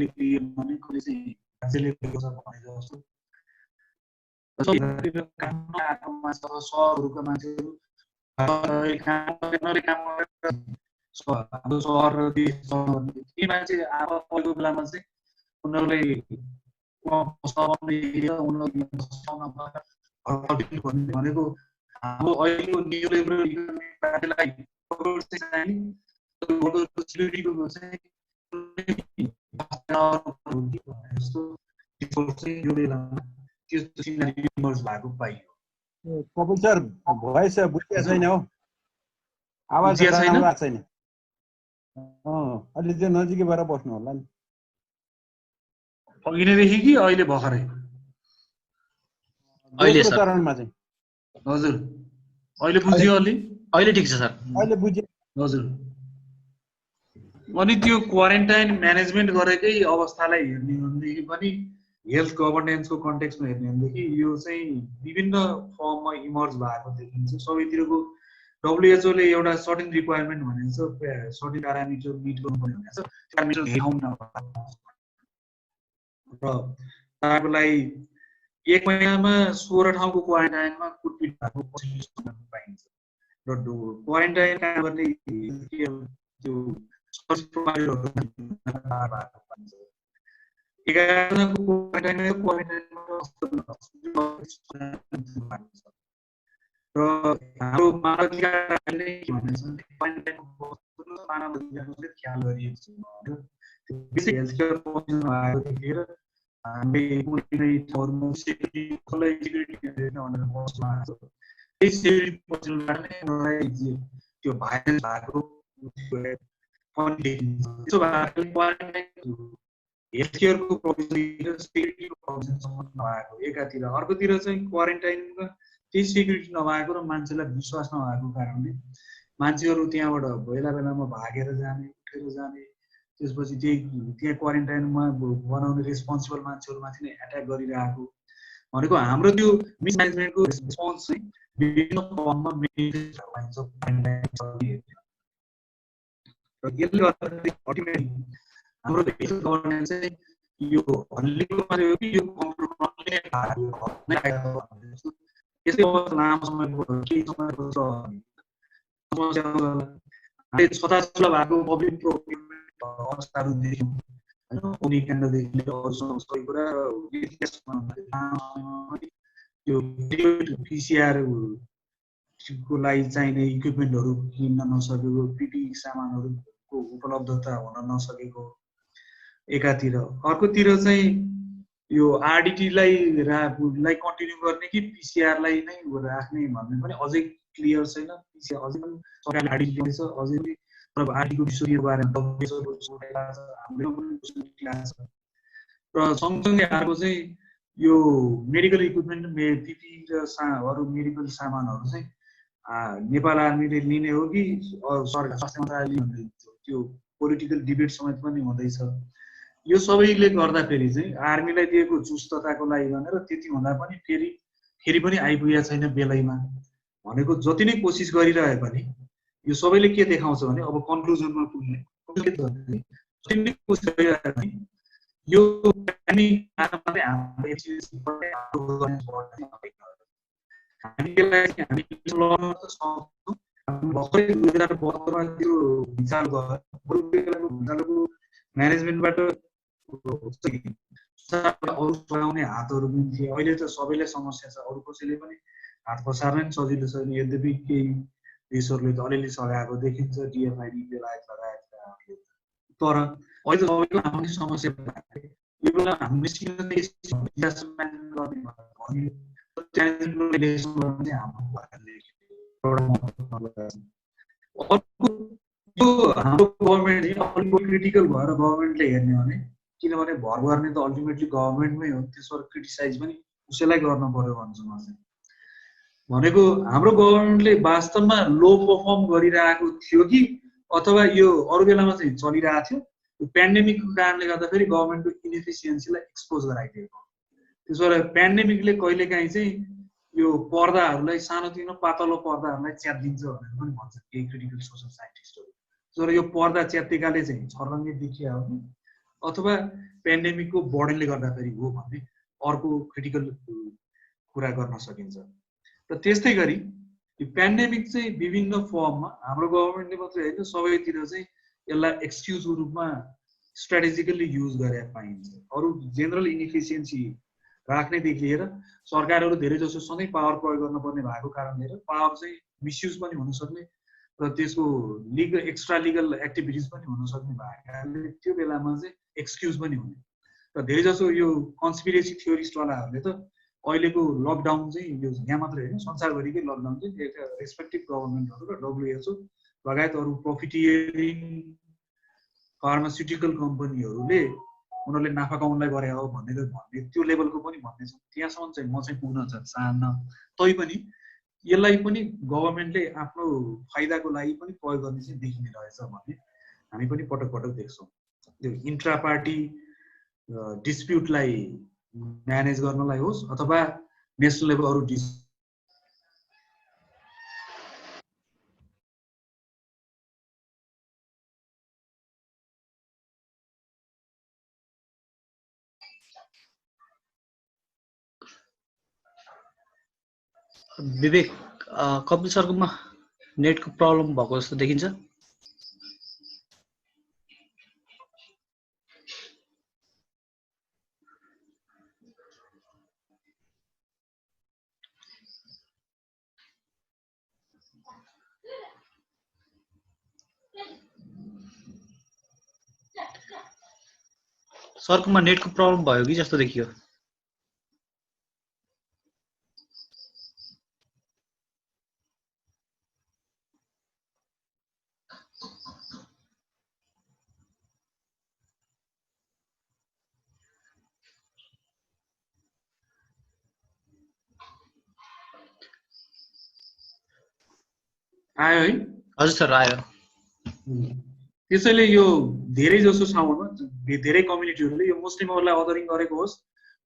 भने कहिले चाहिँ राज्यले गरेको छ भने जस्तो सहरहरूका मान्छेहरू हाम्रो सहर र देश ती मान्छे आएको बेलामा चाहिँ उनीहरूले भनेको हाम्रो अहिलेको न्युलिबरल इकोनोमिक पार्टीलाई कपिल सर भोइस बुझिया छैन हो, आवाज छैन। अलि त्यो नजिकै भएर बस्नु होला नि। अघि नैदेखि कि अहिले भर्खरै? अहिले चरणमा चाहिँ हजुर अहिले बुझ्यो, अहिले ठिक छ सर, अहिले बुझ्यो हजुर। अनि त्यो क्वारेन्टाइन म्यानेजमेन्ट गरेकै अवस्थालाई हेर्ने भनेदेखि पनि हेल्थ गभर्नेन्सको कन्टेक्स्टमा हेर्ने भनेदेखि यो चाहिँ विभिन्न फर्ममा इमर्ज भएको देखिन्छ। सबैतिरको डब्लुएचओले एउटा सर्टेन रिक्वायरमेन्ट भनेको छ, सर्टेन प्यारामिटर मिट गर्नुपर्ने भनेको छ, प्यारामिटर र ताको लागि 1 महिनामा 16 ठाउँको क्वारेन्टाइनमा कुटपिट भएको पाइन्छ। र क्वारेन्टाइन काम गर्ने त्यो सर्भिस प्रोभाइडरहरू 11जनाको र हाम्रो मानव अधिकारले के भनेछ क्वारेन्टाइनको मानव अधिकारले ख्याल गरिएको छ बेसिक हेल्थ केयर प्रोभिजन आएको देखेर हामीले कुनै ठाउँमा सेक्युरिटी भनेर बस्नु आएको त्यही सेक्युरिटी पोजिसनबाट नै मलाई त्यो भाइरस भएको पनि देखिन्छ त्यसो भए क्वारेन्टाइन हेल्थ केयरको प्रोभिजन र सेक्युरिटीको प्रोभिजनसम्म नभएको एकातिर अर्कोतिर चाहिँ क्वारेन्टाइनमा त्यही सेक्युरिटी नभएको र मान्छेलाई विश्वास नभएको कारणले मान्छेहरू त्यहाँबाट बेला बेलामा भागेर जाने उठेर जाने त्यसपछि त्यहाँ क्वारेन्टाइनमा बनाउने रेस्पोन्सिबल मान्छेहरूमाथि नै एट्याक गरिरहेको भनेको हाम्रो त्यो मिसम्यानेजमेन्टको रेस्पोन्स चाहिँ विभिन्न फर्ममा मेनिफेस्ट भइन्छ र यसले गर्दाखेरि अल्टिमेटली हाम्रो हेल्थ गभर्नेन्स चाहिँ यो हल्लीको मात्रै हो कि यो कन्ट्रोलले नै भएको यसले लामो समयको केही समयको समस्या हामीले छताछुला भएको पब्लिक प्रोक्युरमेन्ट अवस्थाहरू देख्यौँ होइन उनी केन्द्रदेखि लिएर अरूसँग सबै कुरा यो पिसिआरको लागि चाहिने इक्विपमेन्टहरू किन्न नसकेको पिपिई सामानहरूको उपलब्धता हुन नसकेको एकातिर अर्कोतिर चाहिँ यो आरडिटीलाई कन्टिन्यू गर्ने कि पिसिआरलाई नै राख्ने भन्ने पनि अझै क्लियर छैन पिसिआर अझै पनि सरकारले आरडिटी ल्याउँछ अझै पनि तर आरडिटीको विषयको बारेमा हाम्रो र सँगसँगै अर्को चाहिँ यो मेडिकल इक्विपमेन्ट पिपी र अरू मेडिकल सामानहरू चाहिँ नेपाल आर्मीले लिने हो कि सरकार स्वास्थ्य मन्त्रालयले लिन्छ त्यो पोलिटिकल डिबेट समेत पनि हुँदैछ यो सबैले गर्दाखेरि चाहिँ आर्मीलाई दिएको चुस्तताको लागि भनेर त्यति हुँदा पनि फेरि पनि आइपुगेको छैन बेलैमा भनेको जति नै कोसिस गरिरहे पनि यो सबैले के देखाउँछ भने अब कन्क्लुजनमा पुग्ने जति नै कोसिस गरिरहे पनि यो म्यानेजमेन्टबाट अरू चलाउने हातहरू पनि थिए अहिले त सबैलाई समस्या छ अरू कसैले पनि हात पसार्न नि सजिलो छैन यद्यपि केही देशहरूले त अलिअलि सघाएको देखिन्छ डिएफआइडी बेलायत लगायतकाहरूले तर अहिले सबैलाई आउने समस्या यो बेला हामीले हाम्रो गभर्मेन्ट क्रिटिकल भएर गभर्मेन्टले हेर्ने भने किनभने भर गर्ने त अल्टिमेटली गभर्मेन्टमै हो त्यसबाट क्रिटिसाइज पनि उसैलाई गर्नु पर्यो भन्छु म चाहिँ भनेको हाम्रो गभर्मेन्टले वास्तवमा लो परफर्म गरिरहेको थियो कि अथवा यो अरू बेलामा चाहिँ चलिरहेको थियो यो पेन्डेमिकको कारणले गर्दाखेरि गभर्मेन्टको इनएफिसियन्सीलाई एक्सपोज गराइदिएको त्यसो भएर पेन्डेमिकले कहिलेकाहीँ चाहिँ यो पर्दाहरूलाई सानोतिनो पातलो पर्दाहरूलाई च्यातिदिन्छ भनेर पनि भन्छ केही क्रिटिकल सोसल साइन्टिस्टहरू तर यो पर्दा च्यातिएकाले चाहिँ छर्लङ्गै देखिया हो कि अथवा पेन्डेमिकको बर्डनले गर्दाखेरि हो भन्ने अर्को क्रिटिकल कुरा गर्न सकिन्छ र त्यस्तै गरी यो पेन्डेमिक चाहिँ विभिन्न फर्ममा हाम्रो गभर्मेन्टले मात्रै होइन सबैतिर चाहिँ यसलाई एक्सक्युजको रूपमा स्ट्राटेजिकली युज गरेर पाइन्छ अरू जेनरल इनएफिसियन्सी राख्नेदेखि लिएर सरकारहरू धेरै जसो सधैँ पावर प्रयोग गर्नुपर्ने भएको कारणले पावर चाहिँ मिसयुज पनि हुन सक्ने र त्यसको एक्स्ट्रा लिगल एक्टिभिटिज पनि हुन सक्ने भएको कारणले त्यो बेलामा चाहिँ एक्सक्युज पनि हुने र धेरै जसो यो कन्स्पिरेसी थियोरिस्टवालाहरूले त अहिलेको लकडाउन चाहिँ यो यहाँ मात्रै होइन संसारभरिकै लकडाउन चाहिँ रेस्पेक्टिभ गभर्मेन्टहरू र डब्लुएचओ लगायत अरू प्रफिटियरिङ फार्मास्युटिकल कम्पनीहरूले उनीहरूले नाफा कमाउनलाई गरे हो भन्ने त्यो लेभलको पनि भन्ने छ त्यहाँसम्म चाहिँ म चाहिँ पुग्न चाहन्न तैपनि यसलाई पनि गभर्मेन्टले आफ्नो फाइदाको लागि पनि प्रयोग गर्ने चाहिँ देखिने रहेछ भन्ने हामी पनि पटक पटक देख्छौँ त्यो इन्ट्रा पार्टी डिस्प्युटलाई म्यानेज गर्नलाई होस् अथवा नेसनल लेभल अरू विवेक कपिल सरको म नेटको प्रब्लम भएको जस्तो देखिन्छ। सरकोमा नेटको प्रब्लम भयो कि जस्तो देखियो। आयो है? हजुर सर आयो। त्यसैले यो धेरै जसो ठाउँमा धेरै कम्युनिटीहरूले यो मुस्लिमहरूलाई अदरिङ गरेको होस्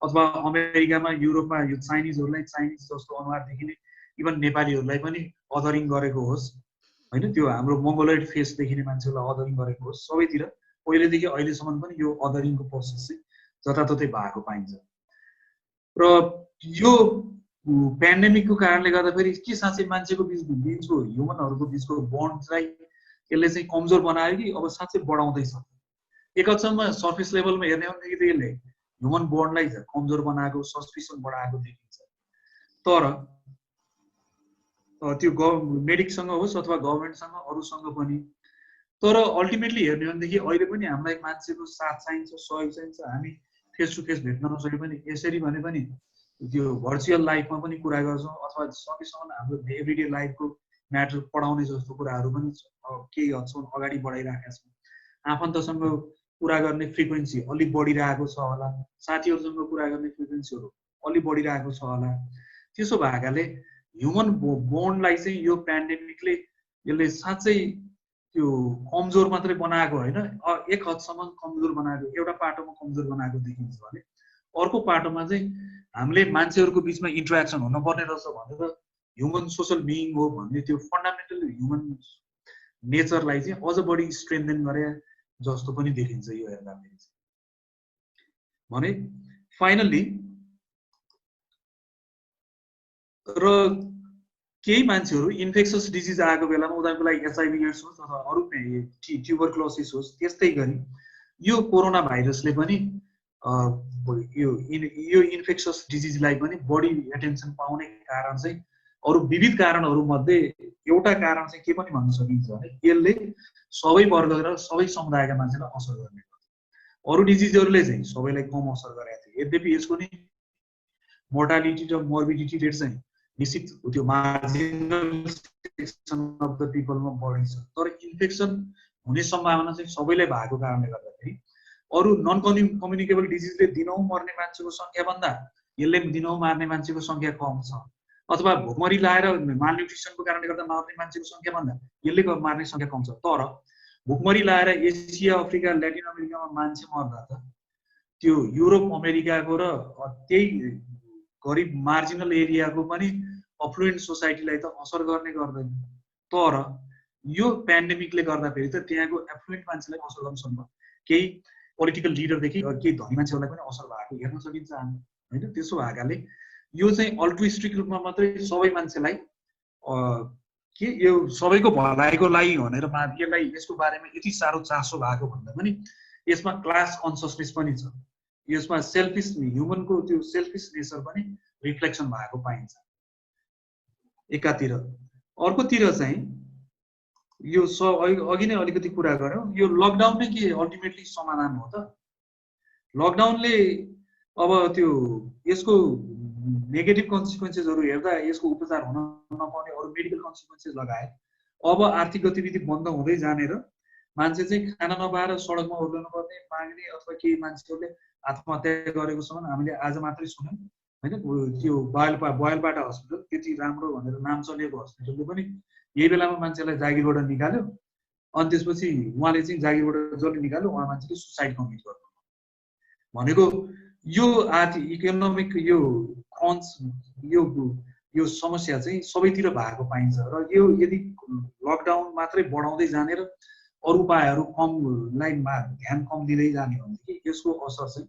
अथवा अमेरिकामा युरोपमा यो चाइनिजहरूलाई चाइनिज जस्तो अनुहार देखिने इभन नेपालीहरूलाई पनि अदरिङ गरेको होस् होइन, त्यो हाम्रो मङ्गोलोइड फेस देखिने मान्छेहरूलाई अदरिङ गरेको होस्, सबैतिर पहिलेदेखि अहिलेसम्म पनि यो अदरिङको प्रोसेस चाहिँ जताततै भएको पाइन्छ। र यो पेन्डेमिकको कारणले गर्दाखेरि के साँच्चै मान्छेको बिचको ह्युमनहरूको बिचको बन्डलाई यसले चाहिँ कमजोर बनायो कि अब साँच्चै बढाउँदैछ? एक हदसम्म सर्फेस लेभलमा हेर्ने हो भने त यसले ह्युमन बन्डलाई कमजोर बनाएको, सस्पिसन बढाएको देखिन्छ। तर त्यो मेडिकसँग होस् अथवा गभर्मेन्टसँग अरूसँग पनि, तर अल्टिमेटली हेर्ने हो भनेदेखि अहिले पनि हामीलाई मान्छेको साथ चाहिन्छ, सहयोग चाहिन्छ। हामी फेस टु फेस भेट्न नसके पनि यसरी भने पनि त्यो भर्चुअल लाइफमा पनि कुरा गर्छौँ अथवा सकेसम्म हाम्रो एभ्रिडे लाइफको म्याटर पढाउने जस्तो कुराहरू पनि केही हदसम्म अगाडि बढाइराखेका छौँ। आफन्तसँग कुरा गर्ने फ्रिक्वेन्सी अलिक बढिरहेको छ होला, साथीहरूसँग कुरा गर्ने फ्रिक्वेन्सीहरू अलिक बढिरहेको छ होला। त्यसो भएकाले ह्युमन बोन्डलाई चाहिँ यो पेन्डेमिकले यसले साँच्चै त्यो कमजोर मात्रै बनाएको होइन, एक हदसम्म कमजोर बनाएको, एउटा पाटोमा कमजोर बनाएको देखिन्छ भने अर्को पाटोमा चाहिँ हामीले मान्छेहरूको बिचमा इन्टरेक्सन हुनुपर्ने रहेछ भनेर ह्युमन सोसल बिइङ हो भन्ने त्यो फन्डामेन्टल ह्युमन नेचरलाई चाहिँ अझ बढी स्ट्रेन्थेन गरे जस्तो पनि देखिन्छ यो हेर्दाखेरि। भने फाइनल्ली र केही मान्छेहरू इन्फेक्सस डिजिज आएको बेलामा उनीहरूको लागि एचआइभी एड्स होस् अथवा अरू ट्युबरक्लोसिस होस्, त्यस्तै गरी यो कोरोना भाइरसले पनि यो इन्फेक्सस डिजिजलाई पनि बढी एटेन्सन पाउने कारण चाहिँ अरू विविध कारणहरू मध्ये एउटा कारण चाहिँ के पनि भन्न सकिन्छ भने यसले सबै वर्ग र सबै समुदायका मान्छेलाई असर गर्ने गर्छ। अरू डिजिजहरूले चाहिँ सबैलाई कम असर गरेका थिए, यद्यपि यसको नि मोर्टालिटी र मोर्बिडिटी रेट चाहिँ निश्चित त्यो मार्जिनल सेक्सन अफ द पिपलमा बढी छ। तर इन्फेक्सन हुने सम्भावना चाहिँ सबैलाई भएको कारणले गर्दाखेरि अरू नन कम्युनिकेबल डिजिजले दिनौँ मर्ने मान्छेको सङ्ख्याभन्दा यसले दिनौँ मार्ने मान्छेको सङ्ख्या कम छ, अथवा भोकमरी लाएर मालन्युट्रिसनको कारणले गर्दा मर्ने मान्छेको सङ्ख्याभन्दा यसले मार्ने सङ्ख्या कम छ। तर भोकमरी लाएर एसिया, अफ्रिका, ल्याटिन अमेरिकामा मान्छे मर्दा त त्यो युरोप, अमेरिकाको र त्यही गरिब मार्जिनल एरियाको पनि अफ्लुएन्ट सोसाइटीलाई त असर गर्ने गर्दैन। तर यो पेन्डेमिकले गर्दाखेरि त त्यहाँको एफ्लुएन्ट मान्छेलाई असर गर्न सक्छ, केही पोलिटिकल लिडरदेखि केही धनी मान्छेहरूलाई पनि असर भएको हेर्न सकिन्छ हामी होइन। त्यसो भएकाले यो चाहिँ अल्ट्रुइस्टिक रूपमा मात्रै सबै मान्छेलाई के यो सबैको भलाइको लागि भनेर यसलाई यसको बारेमा यति साह्रो चासो भएको भन्दा पनि यसमा क्लास कन्सियसनेस पनि छ, यसमा सेल्फिस ह्युमनको त्यो सेल्फिस नेचर पनि रिफ्लेक्सन भएको पाइन्छ एकातिर। अर्कोतिर चाहिँ यो अघि नै अलिकति कुरा गऱ्यौँ, यो लकडाउन नै के अल्टिमेटली समाधान हो त? लकडाउनले अब त्यो यसको नेगेटिभ कन्सिक्वेन्सेसहरू हेर्दा यसको उपचार हुन नपाउने अरू मेडिकल कन्सिक्वेन्सेस लगायत अब आर्थिक गतिविधि बन्द हुँदै जाने र मान्छे चाहिँ खाना नपाएर सडकमा उर्लनु पर्ने माग्ने अथवा केही मान्छेहरूले आत्महत्या गरेकोसम्म हामीले आज मात्रै सुन्यौँ होइन। त्यो बयलपाटा हस्पिटल त्यति राम्रो भनेर नाम चलेको हस्पिटलले पनि यही बेलामा मान्छेलाई जागिरबाट निकाल्यो, अनि त्यसपछि उहाँले चाहिँ जागिरबाट जसले निकाल्यो उहाँ मान्छेले सुसाइड कमिट गर्नु भनेको यो इकोनोमिक यो क्रन्च यो समस्या चाहिँ सबैतिर भएको पाइन्छ। र यो यदि लकडाउन मात्रै बढाउँदै जाने र अरू उपायहरू कमलाई ध्यान कम दिँदै जाने हो भनेदेखि यसको असर चाहिँ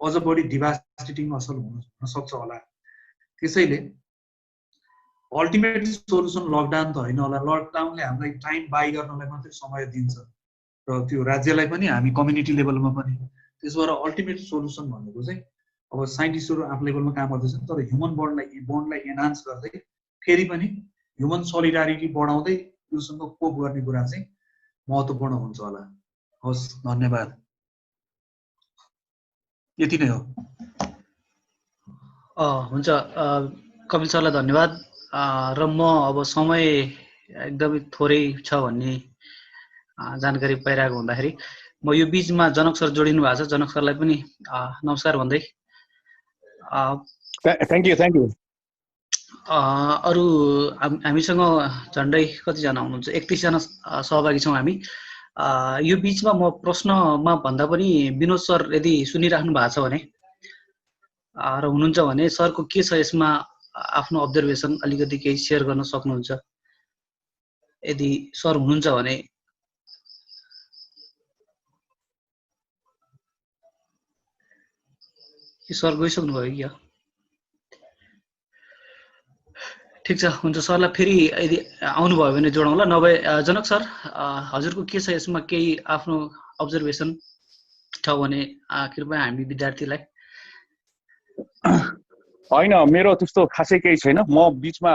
अझ बढी डिभास्टेटिङ असर हुन सक्छ होला। त्यसैले अल्टिमेट सोल्युसन लकडाउन त होइन होला, लकडाउनले हामीलाई टाइम बाई गर्नलाई मात्रै समय दिन्छ र त्यो राज्यलाई पनि हामी कम्युनिटी लेभलमा पनि। त्यसो भएर अल्टिमेट सोल्युसन भनेको चाहिँ अब साइन्टिस्टहरू आफ्नो लेभलमा काम गर्दैछन्, तर ह्युमन बन्डलाई एनहान्स गर्दै फेरि पनि ह्युमन सोलिडारिटी बढाउँदै योसँग कोप गर्ने कुरा चाहिँ महत्त्वपूर्ण हुन्छ होला। हस्, धन्यवाद। यति नै हो। हुन्छ, कपिल सरलाई धन्यवाद। र म अब समय एकदमै थोरै छ भन्ने जानकारी पाइरहेको हुँदाखेरि म यो बिचमा जनक सर जोडिनु भएको छ, जनक सरलाई पनि नमस्कार भन्दै थ्याङ्क यू। अरू हामीसँग झन्डै कतिजना हुनुहुन्छ, 31 जना सहभागी छौँ हामी। यो बिचमा म प्रश्नमा भन्दा पनि विनोद सर यदि सुनिराख्नु भएको छ भने र हुनुहुन्छ भने सरको के छ यसमा आफ्नो अब्जर्भेसन अलिकति केही सेयर गर्न सक्नुहुन्छ? यदि सर हुनुहुन्छ भने। सर गइसक्नु भयो क्या? ठिक छ, हुन्छ, सरलाई फेरि यदि आउनुभयो भने जोडौँला, नभए जनक सर हजुरको के छ यसमा केही आफ्नो अब्जर्भेसन छ भने कृपया हामी विद्यार्थीलाई। होइन, मेरो त्यस्तो खासै केही छैन। म बिचमा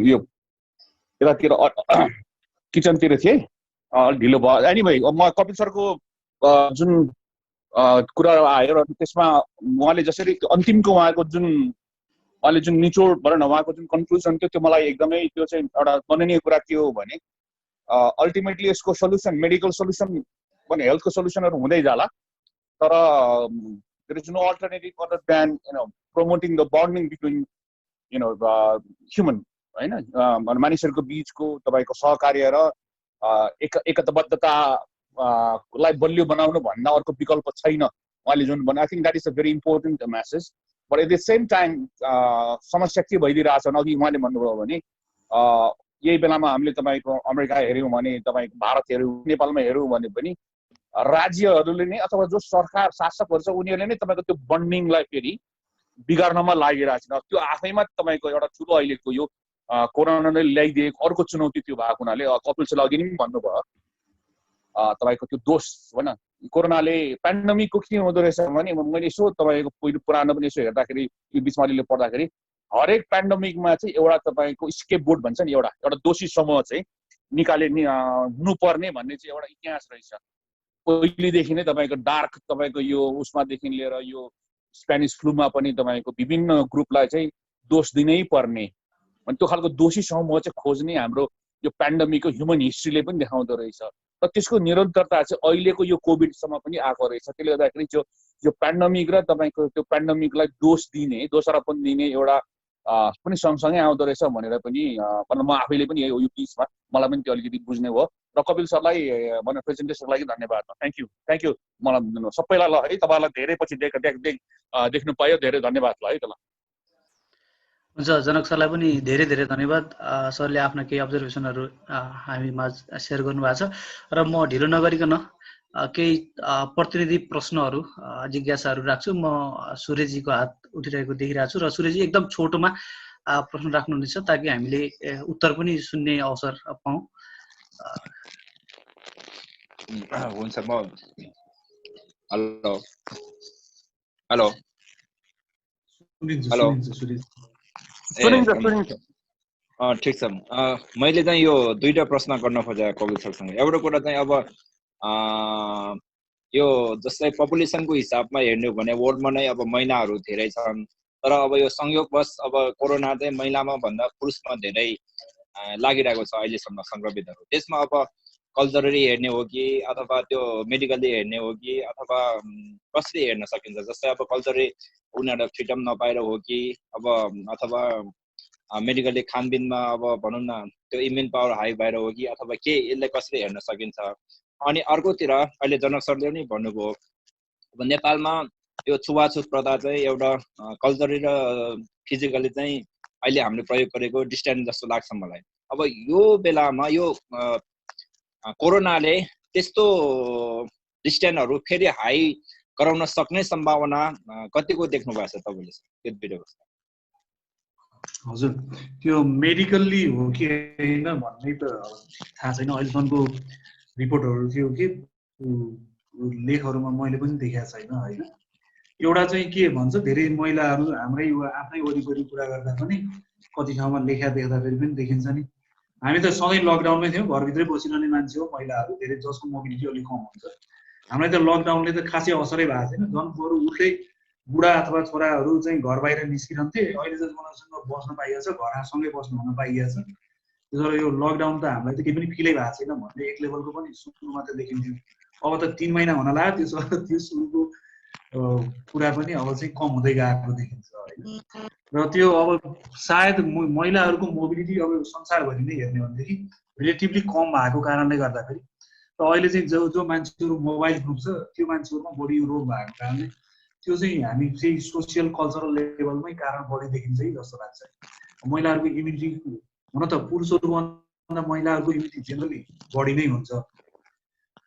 यो यतातिर किचनतिर थिएँ, ढिलो भयो। एनिवे म कपिल सरको जुन कुरा आयो र त्यसमा उहाँले जसरी अन्तिमको उहाँले जुन निचोड भनौँ न, उहाँको जुन कन्क्लुजन थियो त्यो मलाई एकदमै त्यो चाहिँ एउटा माननीय कुरा के हो भने अल्टिमेटली यसको सल्युसन मेडिकल सल्युसन पनि हेल्थको सल्युसनहरू हुँदै जाला, तर there is no alternative other than promoting the bonding between human, हैन, मानिसहरूको बीचको तपाईको सहकार्य र एकताबद्धता लाई बलियो बनाउनु भन्दा अर्को विकल्प छैन उहाँले जुन भन्नु। I think that is a very important message. But at the same time समस्या के भइदिरहेछ भने अघि उहाँले भन्नुभयो भने यही बेलामा हामीले तपाईको अमेरिका हेर्यौं भने, तपाईको भारत हेर्यौं, नेपालमा हेर्यौं भने पनि राज्यहरूले नै अथवा जो सरकार शासकहरू छ उनीहरूले नै तपाईको त्यो बन्डिङलाई फेरि बिगार्नमा लागिरहेछ। त्यो आफैमा तपाईको एउटा ठुलो अहिलेको यो कोरोनाले ल्याइदिएको अर्को चुनौती त्यो भएको हुनाले कपिल सरले अघि नै भन्नुभयो तपाईको त्यो दोष होइन, कोरोनाले पेन्डेमिकको के हुँदो रहेछ भने मैले यसो तपाईको पहिलो पुरानो पनि यसो हेर्दाखेरि यो बिचमा अलिअलि पढ्दाखेरि हरेक पेन्डेमिकमा चाहिँ एउटा तपाईको स्केप बोर्ड भन्छ नि, एउटा दोषी समूह चाहिँ हुनुपर्ने भन्ने चाहिँ एउटा इतिहास रहेछ। पहिलेदेखि नै तपाईको डार्क तपाईको यो उसमादेखि लिएर यो स्पेनिस फ्लूमा पनि तपाईको विभिन्न ग्रुपलाई चाहिँ दोष दिनै पर्ने अनि त्यो खालको दोषी समूह चाहिँ खोज्ने हाम्रो यो पेन्डेमिकको ह्युमन हिस्ट्रीले पनि देखाउँदो रहेछ। र त्यसको निरन्तरता चाहिँ अहिलेको यो कोभिडसम्म पनि आएको रहेछ। त्यसले गर्दाखेरि यो पेन्डेमिक र तपाईको त्यो पेन्डेमिकलाई दोष दिने, दोषारोपण दिने एउटा पनि सँगसँगै आउँदो रहेछ भनेर पनि म आफैले पनि यो पिसमा मलाई पनि त्यो अलिकति बुझ्ने भयो। र कपिल सरलाई भने प्रेजेन्टेसनको लागि धन्यवाद। थ्याङ्क यू मलाई सबैलाई ल है, तपाईँलाई धेरै पछि देख्नु पायो, धेरै धन्यवाद ल है त ल। हुन्छ, जनक सरलाई पनि धेरै धेरै धन्यवाद। सरले आफ्ना केही अब्जर्भेसनहरू हामी माझ सेयर गर्नुभएको छ र म ढिलो नगरिकन केही प्रतिनिधि प्रश्नहरू जिज्ञासाहरू राख्छु। म सूर्यजीको हात उठिरहेको देखिरहेको छु र सूर्यजी एकदम छोटोमा प्रश्न राख्नुहुनेछ ताकि हामीले उत्तर पनि सुन्ने अवसर पाऊँ। हुन्छ, म हेलो हेलो हेलो ठिक छ। मैले चाहिँ यो दुईटा प्रश्न गर्न खोजेँ कपिल सरसँग। एउटा कुरा चाहिँ अब यो जस्तै पपुलेसनको हिसाबमा हेर्ने हो भने वर्ल्डमा नै अब महिलाहरू धेरै छन्, तर अब यो संयोगवश अब कोरोना चाहिँ महिलामा भन्दा पुरुषमा धेरै लागिरहेको छ अहिलेसम्म संक्रमितहरू। त्यसमा अब कल्चरली हेर्ने हो कि अथवा त्यो मेडिकली हेर्ने हो कि अथवा कसरी हेर्न सकिन्छ? जस्तै अब कल्चरली उनीहरूले फ्रिडम नपाएर हो कि अब अथवा मेडिकली खानपिनमा अब भनौँ न त्यो इम्युन पावर हाई भएर हो कि अथवा के, यसलाई कसरी हेर्न सकिन्छ? अनि अर्कोतिर अहिले जनक सरले पनि भन्नुभयो अब नेपालमा यो छुवाछुत प्रथा चाहिँ एउटा कल्चरली र फिजिकली चाहिँ अहिले हामीले प्रयोग गरेको डिस्टेन्स जस्तो लाग्छ मलाई। अब यो बेलामा यो कोरोनाले त्यस्तो डिस्टेन्सहरू फेरि हाई गराउन सक्ने सम्भावना कतिको देख्नु भएको छ तपाईँले? हजुर त्यो मेडिकल्ली हो कि होइन भन्ने त थाहा छैन। अहिलेसम्मको रिपोर्टहरू थियो कि लेखहरूमा मैले पनि देखेको छैन होइन। एउटा चाहिँ के भन्छ, धेरै महिलाहरू हाम्रै आफ्नै वरिपरि कुरा गर्दा पनि कति ठाउँमा लेखा देख्दाखेरि पनि देखिन्छ नि। हामी त सधैँ लकडाउनमै थियौँ, घरभित्रै बसिरहने मान्छे हो महिलाहरू, धेरै जसको मोबिलिटी अलिक कम हुन्छ। हामीलाई त लकडाउनले त खासै असरै भएको छैन, झन् बरु उल्टै बुढा अथवा छोराहरू चाहिँ घर बाहिर निस्किरहन्थे। अहिले त उनीहरूसँग बस्न पाइएको छ, घरसँगै बस्नु हुन पाइएको छ। तर यो लकडाउन त हामीलाई त केही पनि फिलै भएको छैन भन्ने एक लेभलको पनि सुरुमा त देखिन्थ्यो। अब त 3 महिना हुन लाग्यो, त्यो सुरुको कुरा पनि अब चाहिँ कम हुँदै गएको देखिन्छ होइन। र त्यो अब सायद महिलाहरूको मोबिलिटी अब संसारभरि नै हेर्ने भनेदेखि रिलेटिभली कम भएको कारणले गर्दाखेरि र अहिले चाहिँ जो मान्छेहरू मोबाइल ग्रुप छ त्यो मान्छेहरूमा बढी रोग भएको कारणले त्यो चाहिँ हामी चाहिँ सोसियल कल्चरल लेभलमै कारण बढी देखिन्छ है जस्तो लाग्छ। महिलाहरूको इम्युनिटी हुन त पुरुषहरूभन्दा महिलाहरूको इम्युनिटी जेनरली बढी नै हुन्छ,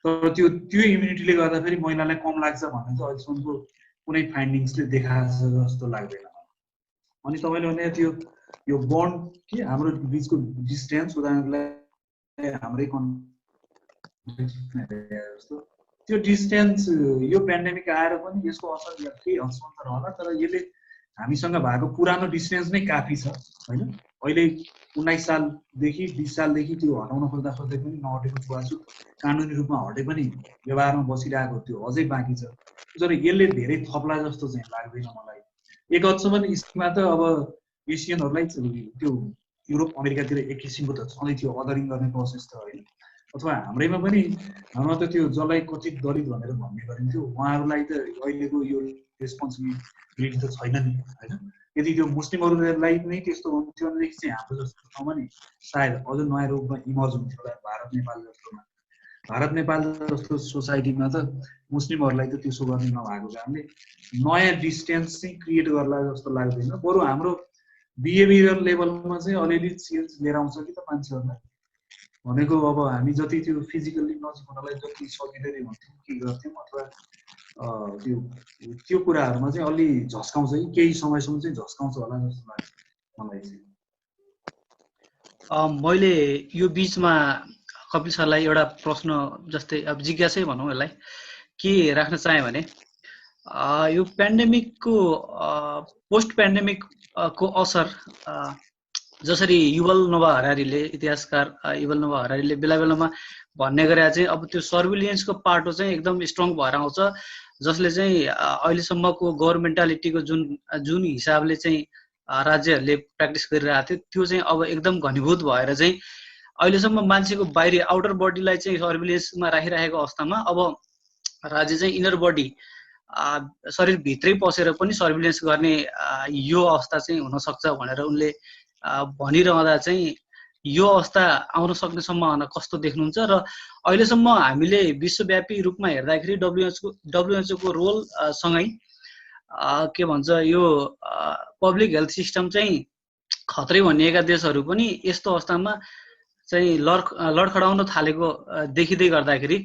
तर त्यो इम्युनिटीले गर्दाखेरि महिलालाई कम लाग्छ भन्ने चाहिँ अहिलेसम्मको कुनै फाइन्डिङ्सले देखाएको छ जस्तो लाग्दैन। अनि तपाईँले भने त्यो यो बन्ड के हाम्रो बिचको डिस्टेन्स, उदाहरणको लागि हाम्रै जस्तो त्यो डिस्टेन्स यो पेन्डेमिक आएर पनि यसको असर केही हदसम्म त रहला, तर यसले हामीसँग भएको पुरानो डिस्टेन्स नै काफी छ होइन। अहिले 19 सालदेखि 20 सालदेखि त्यो हटाउन खोज्दा खोज्दै पनि नहटेको छुवाछुत कानुनी रूपमा हटे पनि व्यवहारमा बसिरहेको त्यो अझै बाँकी छ। तर यसले धेरै थप्ला जस्तो चाहिँ लाग्दैन मलाई। एक हदसम्म यसमा त अब एसियनहरूलाई त्यो युरोप अमेरिकातिर एक किसिमको त छँदै थियो अदरिङ गर्ने प्रोसेस त होइन। अथवा हाम्रैमा पनि हाम्रोमा त त्यो जसलाई कथित दलित भनेर भन्ने गरिन्थ्यो उहाँहरूलाई त अहिलेको यो रेस्पोन्सिबिलिटी त छैन नि होइन। यदि त्यो मुस्लिमहरूलाई नै त्यस्तो हुन्थ्यो भनेदेखि चाहिँ हाम्रो जस्तो ठाउँमा नि सायद अझ नयाँ रूपमा इमर्ज हुन्थ्यो होला। भारत नेपाल जस्तो सोसाइटीमा त मुस्लिमहरूलाई त त्यसो गर्ने नभएको कारणले नयाँ डिस्टेन्स चाहिँ क्रिएट गर्ला जस्तो लाग्दैन। बरु हाम्रो बिहेभियर लेभलमा चाहिँ अलिअलि चेन्ज लिएर आउँछ कि त मान्छेहरूलाई। भनेको अब हामी जति त्यो फिजिकल्ली नजिक हुनलाई जति सकिँदै हुन्थ्यौँ के गर्थ्यौँ अथवा त्यो कुराहरूमा चाहिँ अलि झस्काउँछ कि केही समयसम्म चाहिँ झस्काउँछ होला जस्तो लाग्छ मलाई चाहिँ। मैले यो बिचमा कपिल सरलाई एउटा प्रश्न जस्तै अब जिज्ञासै भनौँ यसलाई के राख्न चाहेँ भने यो पेन्डेमिकको पोस्ट पेन्डेमिकको असर जसरी युवल नोभा हरारीले इतिहासकार युवल नोभा हरारीले बेला बेलामा भन्ने गरे चाहिँ अब त्यो सर्भिलियन्सको पाटो चाहिँ एकदम स्ट्रङ भएर आउँछ, जसले चाहिँ अहिलेसम्मको गभर्मेन्टालिटीको जुन हिसाबले चाहिँ राज्यहरूले प्र्याक्टिस गरिरहेको थियो त्यो चाहिँ अब एकदम घनीभूत भएर चाहिँ अहिलेसम्म मान्छेको बाहिरी आउटर बडीलाई चाहिँ सर्भिलियन्समा राखिरहेको अवस्थामा अब राज्य चाहिँ इनर बडी शरीरभित्रै पसेर पनि सर्भिलियन्स गर्ने यो अवस्था चाहिँ हुनसक्छ भनेर उनले भनिरहँदा चाहिँ यो अवस्था आउन सक्ने सम्भावना कस्तो देख्नुहुन्छ र अहिलेसम्म हामीले विश्वव्यापी रूपमा हेर्दाखेरि डब्लुएचओको रोल सँगै के भन्छ यो पब्लिक हेल्थ सिस्टम चाहिँ खत्रै भनिएका देशहरू पनि यस्तो अवस्थामा चाहिँ लडखडाउन थालेको देखिँदै गर्दाखेरि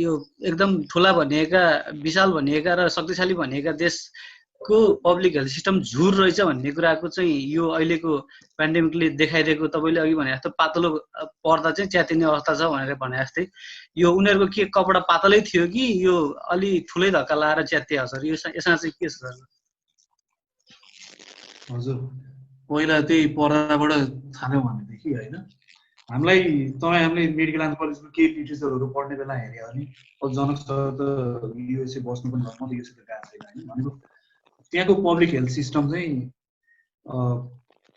यो एकदम ठुला भनिएका विशाल भनिएका र शक्तिशाली भनिएका देशको पब्लिक हेल्थ सिस्टम झुर रहेछ भन्ने कुराको चाहिँ यो अहिलेको पेन्डेमिकले देखाइदिएको तपाईँले अघि भने जस्तो पातलो पर्दा चाहिँ च्यातिने अवस्था छ भनेर भने जस्तै यो उनीहरूको के कपडा पातलै थियो कि यो अलि ठुलै धक्का लाएर च्यातिया सर यसमा चाहिँ के छ सर? हजुर पहिला त्यही पर्दाबाट थाल्यो भनेदेखि होइन हामीलाई हामीले मेडिकल एन्थ्रोपोलोजीको केही लिटरेचरहरू पढ्ने बेला हेऱ्यो भने जनक सर त युएसए बस्नु पनि म त युएसए त गएको छैन होइन। भनेको त्यहाँको पब्लिक हेल्थ सिस्टम चाहिँ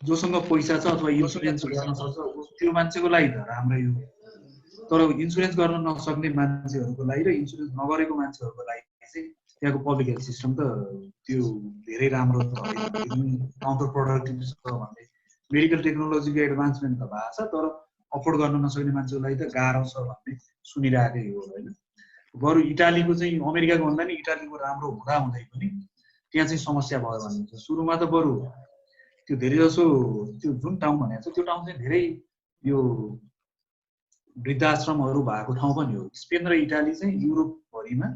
जोसँग पैसा छ अथवा इन्सुरेन्स गर्न सक्छ त्यो मान्छेको लागि त राम्रै हो, तर इन्सुरेन्स गर्न नसक्ने मान्छेहरूको लागि र इन्सुरेन्स नगरेको मान्छेहरूको लागि चाहिँ त्यहाँको पब्लिक हेल्थ सिस्टम त त्यो धेरै राम्रो त काउन्टर प्रोडक्टिभ छ भन्ने मेडिकल टेक्नोलोजीको एडभान्समेन्ट त भएको छ, तर अफोर्ड गर्न नसक्ने मान्छेको लागि त गाह्रो छ भन्ने सुनिरहेकै हो होइन। बरु इटालीको चाहिँ अमेरिकाको भन्दा नि इटालीको राम्रो हुँदा हुँदै पनि त्यहाँ चाहिँ समस्या भयो भन्नुहुन्छ। सुरुमा त बरु त्यो धेरै जसो त्यो जुन ठाउँ भनेको छ त्यो ठाउँ चाहिँ धेरै यो वृद्धाश्रमहरू भएको ठाउँ पनि हो। स्पेन र इटाली चाहिँ युरोपभरिमा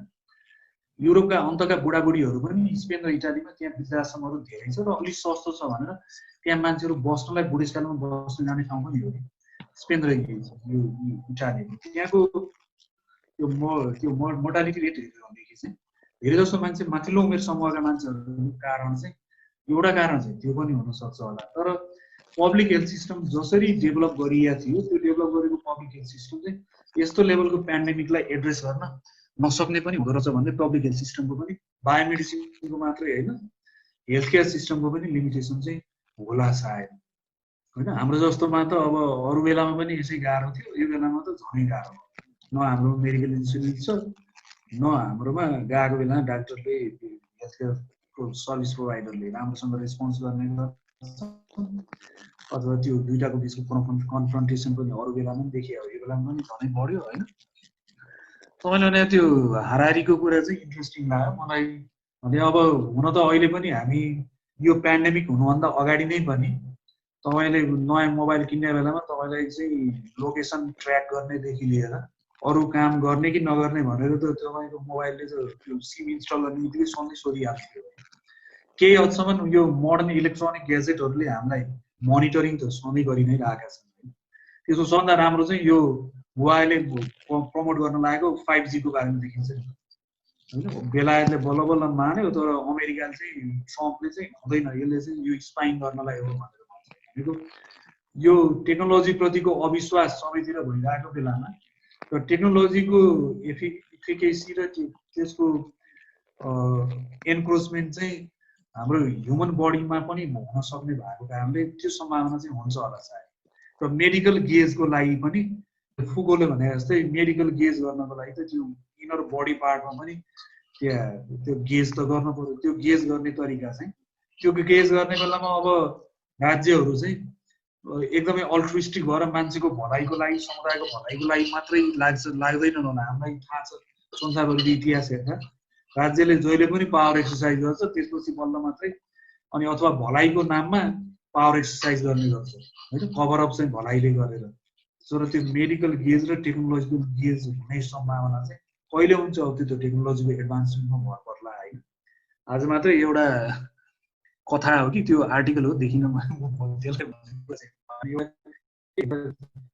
युरोपका अन्तका बुढाबुढीहरू पनि स्पेन र इटालीमा त्यहाँ वृद्धाश्रमहरू धेरै छ र अलिक सस्तो छ भनेर त्यहाँ मान्छेहरू बस्नलाई बुढेसकालमा बस्न जाने ठाउँ पनि हो स्पेन र यो इटालीमा। त्यहाँको त्यो मोर्टालिटी रेट हेरेर भनेदेखि चाहिँ धेरै जस्तो मान्छे माथिल्लो उमेर समूहका मान्छेहरूको कारण चाहिँ एउटा कारण चाहिँ त्यो पनि हुनसक्छ होला। तर पब्लिक हेल्थ सिस्टम जसरी डेभलप गरिएको थियो त्यो डेभलप गरेको पब्लिक हेल्थ सिस्टम चाहिँ यस्तो लेभलको पेन्डेमिकलाई एड्रेस गर्न नसक्ने पनि हुँदो रहेछ भन्ने पब्लिक हेल्थ सिस्टमको पनि बायोमेडिसिनको मात्रै होइन हेल्थ केयर सिस्टमको पनि लिमिटेसन चाहिँ होला सायद होइन। हाम्रो जस्तोमा त अब अरू बेलामा पनि यसै गाह्रो थियो, यो बेलामा त झनै गाह्रो। न हाम्रो मेडिकल इन्सुरेन्स छ, न हाम्रोमा गएको बेलामा डाक्टरले हेल्थ केयरको सर्भिस प्रोभाइडरले राम्रोसँग रेस्पोन्स गर्ने गर्छ अथवा त्यो दुइटाको बिचको कन्फ्रन्टेसन पनि अरू बेलामा पनि देखियो, यो बेलामा पनि झनै बढ्यो होइन। तपाईँले भने त्यो हाराहारीको कुरा चाहिँ इन्ट्रेस्टिङ लाग्यो मलाई। भने अब हुन त अहिले पनि हामी यो पेन्डेमिक हुनुभन्दा अगाडि नै पनि तपाईँले नयाँ मोबाइल किन्ने बेलामा तपाईँलाई चाहिँ लोकेसन ट्र्याक गर्नेदेखि लिएर अरू काम गर्ने कि नगर्ने भनेर त तपाईँको मोबाइलले त त्यो सिम इन्स्टल गर्ने बित्तिकै सधैँ सोधिहाल्थ्यो। केही हदसम्म यो मोडर्न इलेक्ट्रोनिक ग्याजेटहरूले हामीलाई मोनिटरिङ त सधैँ गरि नै रहेका छन्। त्यसको सबभन्दा राम्रो चाहिँ यो हुवावेले प्रमोट गर्न लागेको 5G को बारेमा देखिन्छ नि होइन। बेलायतले बल्ल बल्ल मान्यो तर अमेरिकाले चाहिँ ट्रम्पले चाहिँ हुँदैन, यसले चाहिँ यो स्पाइङ गर्नलाई हो भनेर भनेको। यो टेक्नोलोजी प्रतिको अविश्वास सबैतिर भइरहेको बेलामा र टेक्नोलोजीको एफिकेसी र त्यसको एन्क्रोचमेन्ट चाहिँ हाम्रो ह्युमन बडीमा पनि हुन सक्ने भएको कारणले त्यो सम्भावना चाहिँ हुन्छ होला सायद। र मेडिकल गेजको लागि पनि फुकोले भने जस्तै मेडिकल गेज गर्नको लागि त त्यो इनर बडी पार्टमा पनि त्यहाँ त्यो गेज त गर्नु पर्यो। त्यो गेज गर्ने तरिका चाहिँ त्यो गेज गर्ने बेलामा अब राज्यहरू चाहिँ एकदमै अल्ट्रुइस्टिक भएर मान्छेको भलाइको लागि समुदायको भलाइको लागि मात्रै लाग्दैनन् होला। हामीलाई थाहा छ संसारभरिको इतिहास हेर्दा राज्यले जहिले पनि पावर एक्सर्साइज गर्छ त्यसपछि बल्ल मात्रै अनि अथवा भलाइको नाममा पावर एक्सर्साइज गर्ने गर्छ होइन, कभर अप चाहिँ भलाइले गरेर। तर त्यो मेडिकल गेज र टेक्नोलोजिकल गेज हुने सम्भावना चाहिँ कहिले हुन्छ अब त्यो टेक्नोलोजीको एडभान्समेन्टमा भर पर्ला होइन। आज मात्रै एउटा कथा हो कि त्यो आर्टिकल हो देखिन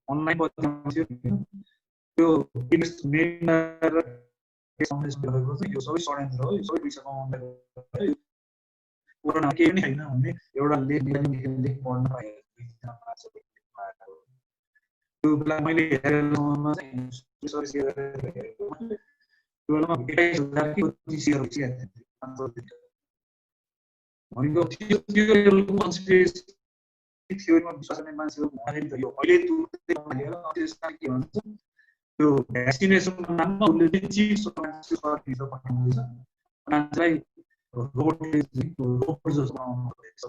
अनलाइन त्यो यो सबै षड्यन्त्र हो, यो सबै पैसा कमाउनलाई कोरोना केही पनि छैन भन्ने एउटा लेख पढ्न त्यो बेला मैले हेरेकोमा चाहिँ त्यो बेलामा 28000 कि 30,000 भनेको त्यो लेभलको कन्स्पिरेसी थ्योरीमा विश्वास गर्ने मान्छेहरू भन्दाखेरि त यो अहिले के भन्छ त्यो भ्याक्सिनेसनको नाममा उसले चाहिँ चिप्स सर्भिस पठाउँदैछ मान्छेलाई रोबोट जस्तो बनाउनु पर्छ।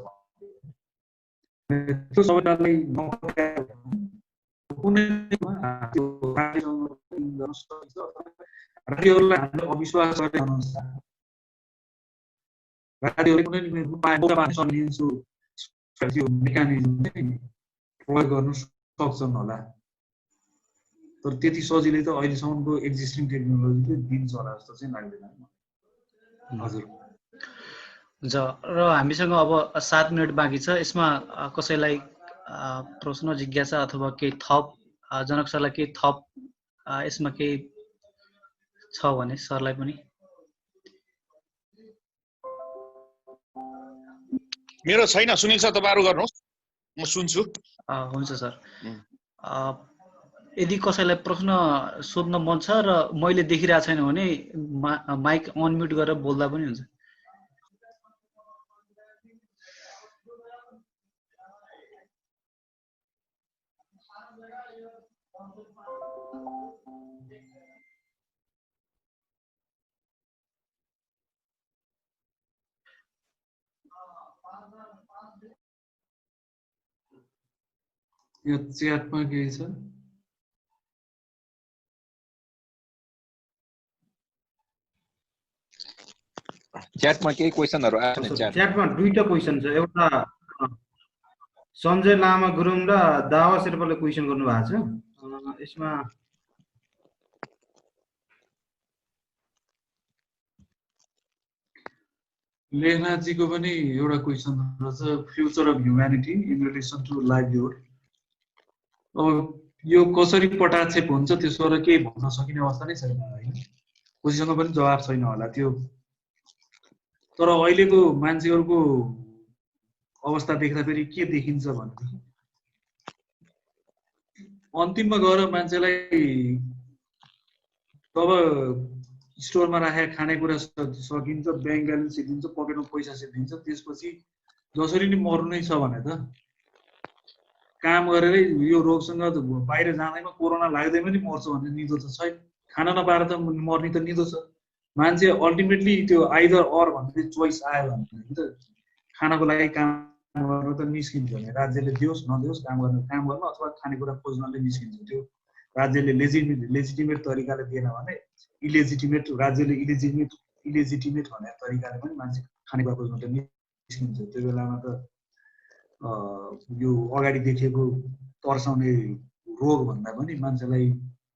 त्यो सबैलाई कुनै राज्यहरूलाई हामीले अविश्वास गर्ने अनुसार राज्यहरूले कुनै मेकानिजम प्रयोग गर्न सक्छन् होला। तर त्यति सजिलै त अहिलेसम्मको एक्जिस्टिङ टेक्नोलोजीले दिन्छ होला जस्तो चाहिँ लाग्दैन। हजुर हुन्छ र हामीसँग अब 7 मिनट बाँकी छ। यसमा कसैलाई प्रश्न जिज्ञासा अथवा केही थप जनक सरलाई केही थप यसमा केही छ भने सरलाई पनि। मेरो छैन, सुनिल सर तपाईँहरू गर्नुहोस्, म सुन्छु। हुन्छ सर। यदि कसैलाई प्रश्न सोध्न मन छ र मैले देखिरहेको छैन भने माइक अनम्युट गरेर बोल्दा पनि हुन्छ। यो च्याटमा केही छ? च्याटमा केही क्वेसनहरु आएन। च्याटमा दुईटा क्वेसन छ, एउटा सञ्जय लामा गुरुङ र दावा शेर्पाले क्वेसन गर्नु भएको छ। यसमा लेखनाथजीको पनि एउटा क्वेसन रहेछ, future of humanity in relation to livelihood. अब यो कसरी पटाक्षेप हुन्छ त्यसबाट केही भन्न सकिने अवस्था नै छैन होइन, कसैसँग पनि जवाब छैन होला त्यो। तर अहिलेको मान्छेहरूको अवस्था देख्दा फेरि के देखिन्छ भनेदेखि अन्तिममा गएर मान्छेलाई तब स्टोरमा राखेर खानेकुरा सकिन्छ, ब्याङ्क ब्यालेन्स सिद्धिन्छ, पकेटमा पैसा सिद्धिन्छ, त्यसपछि जसरी नि मर्नु नै छ भने त काम गरेरै यो रोगसँग बाहिर जाँदैमा कोरोना लाग्दैमा नि मर्छ भन्ने निदो त छैन। खाना नपाएर त मर्ने त निदो छ। मान्छे अल्टिमेटली त्यो आइदर अर भन्ने चोइस आयो भने त खानको लागि काम गर्न त निस्किन्छ भने राज्यले दियोस् नदियोस् काम गर्न अथवा खानेकुरा खोज्नले निस्किन्छ। त्यो राज्यले लेजिटिमेट तरिकाले दिएन भने इलेजिटिमेट राज्यले इलेजिटिमेट भन्ने तरिकाले पनि मान्छे खानेकुरा खोज्न त निस्किन्छ। त्यो बेलामा त यो अगाडि देखिएको तर्साउने रोग भन्दा पनि मान्छेलाई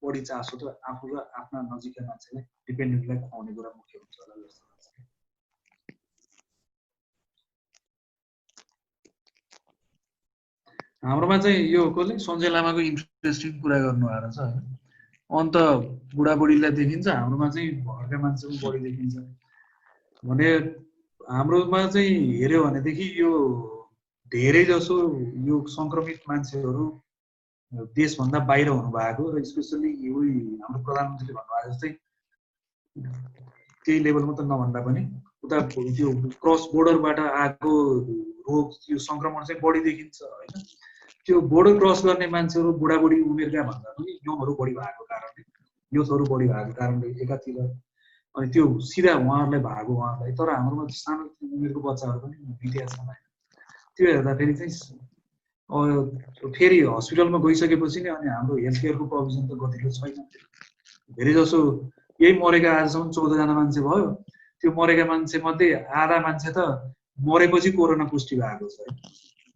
बढी चासो त आफू र आफ्ना नजिकका मान्छेलाई डिपेन्डेन्टलाई खुवाउने कुरा मुख्य हुन्छ होला जस्तो लाग्छ। हाम्रोमा चाहिँ यो कसले सञ्जय लामाको इन्ट्रेस्टिङ कुरा गर्नुभएको रहेछ होइन, अन्त बुढाबुढीलाई देखिन्छ, हाम्रोमा चाहिँ घरका मान्छे पनि बढी देखिन्छ भने हाम्रोमा चाहिँ हेऱ्यो भनेदेखि यो धेरै जसो यो सङ्क्रमित मान्छेहरू देशभन्दा बाहिर हुनुभएको र स्पेसली हाम्रो प्रधानमन्त्रीले भन्नुभएको जस्तै त्यही लेभलमा त नभन्दा पनि उता त्यो क्रस बोर्डरबाट आएको रोग यो सङ्क्रमण चाहिँ बढी देखिन्छ होइन। त्यो बोर्डर क्रस गर्ने मान्छेहरू बुढाबुढी उमेरका भन्दा पनि युथहरू बढी भएको कारणले एकातिर अनि त्यो सिधा उहाँहरूलाई भएको उहाँहरूलाई। तर हाम्रोमा सानो उमेरको बच्चाहरू पनि विद्यार्थी छन्। त्यो हेर्दाखेरि चाहिँ फेरि हस्पिटलमा गइसकेपछि नै अनि हाम्रो हेल्थ केयरको प्रोभिजन त गतिलो छैन। धेरै जसो यही मरेका आजसम्म 14 जना मान्छे भयो, त्यो मरेका मान्छे मध्ये आधा मान्छे त मरेपछि कोरोना पुष्टि भएको छ।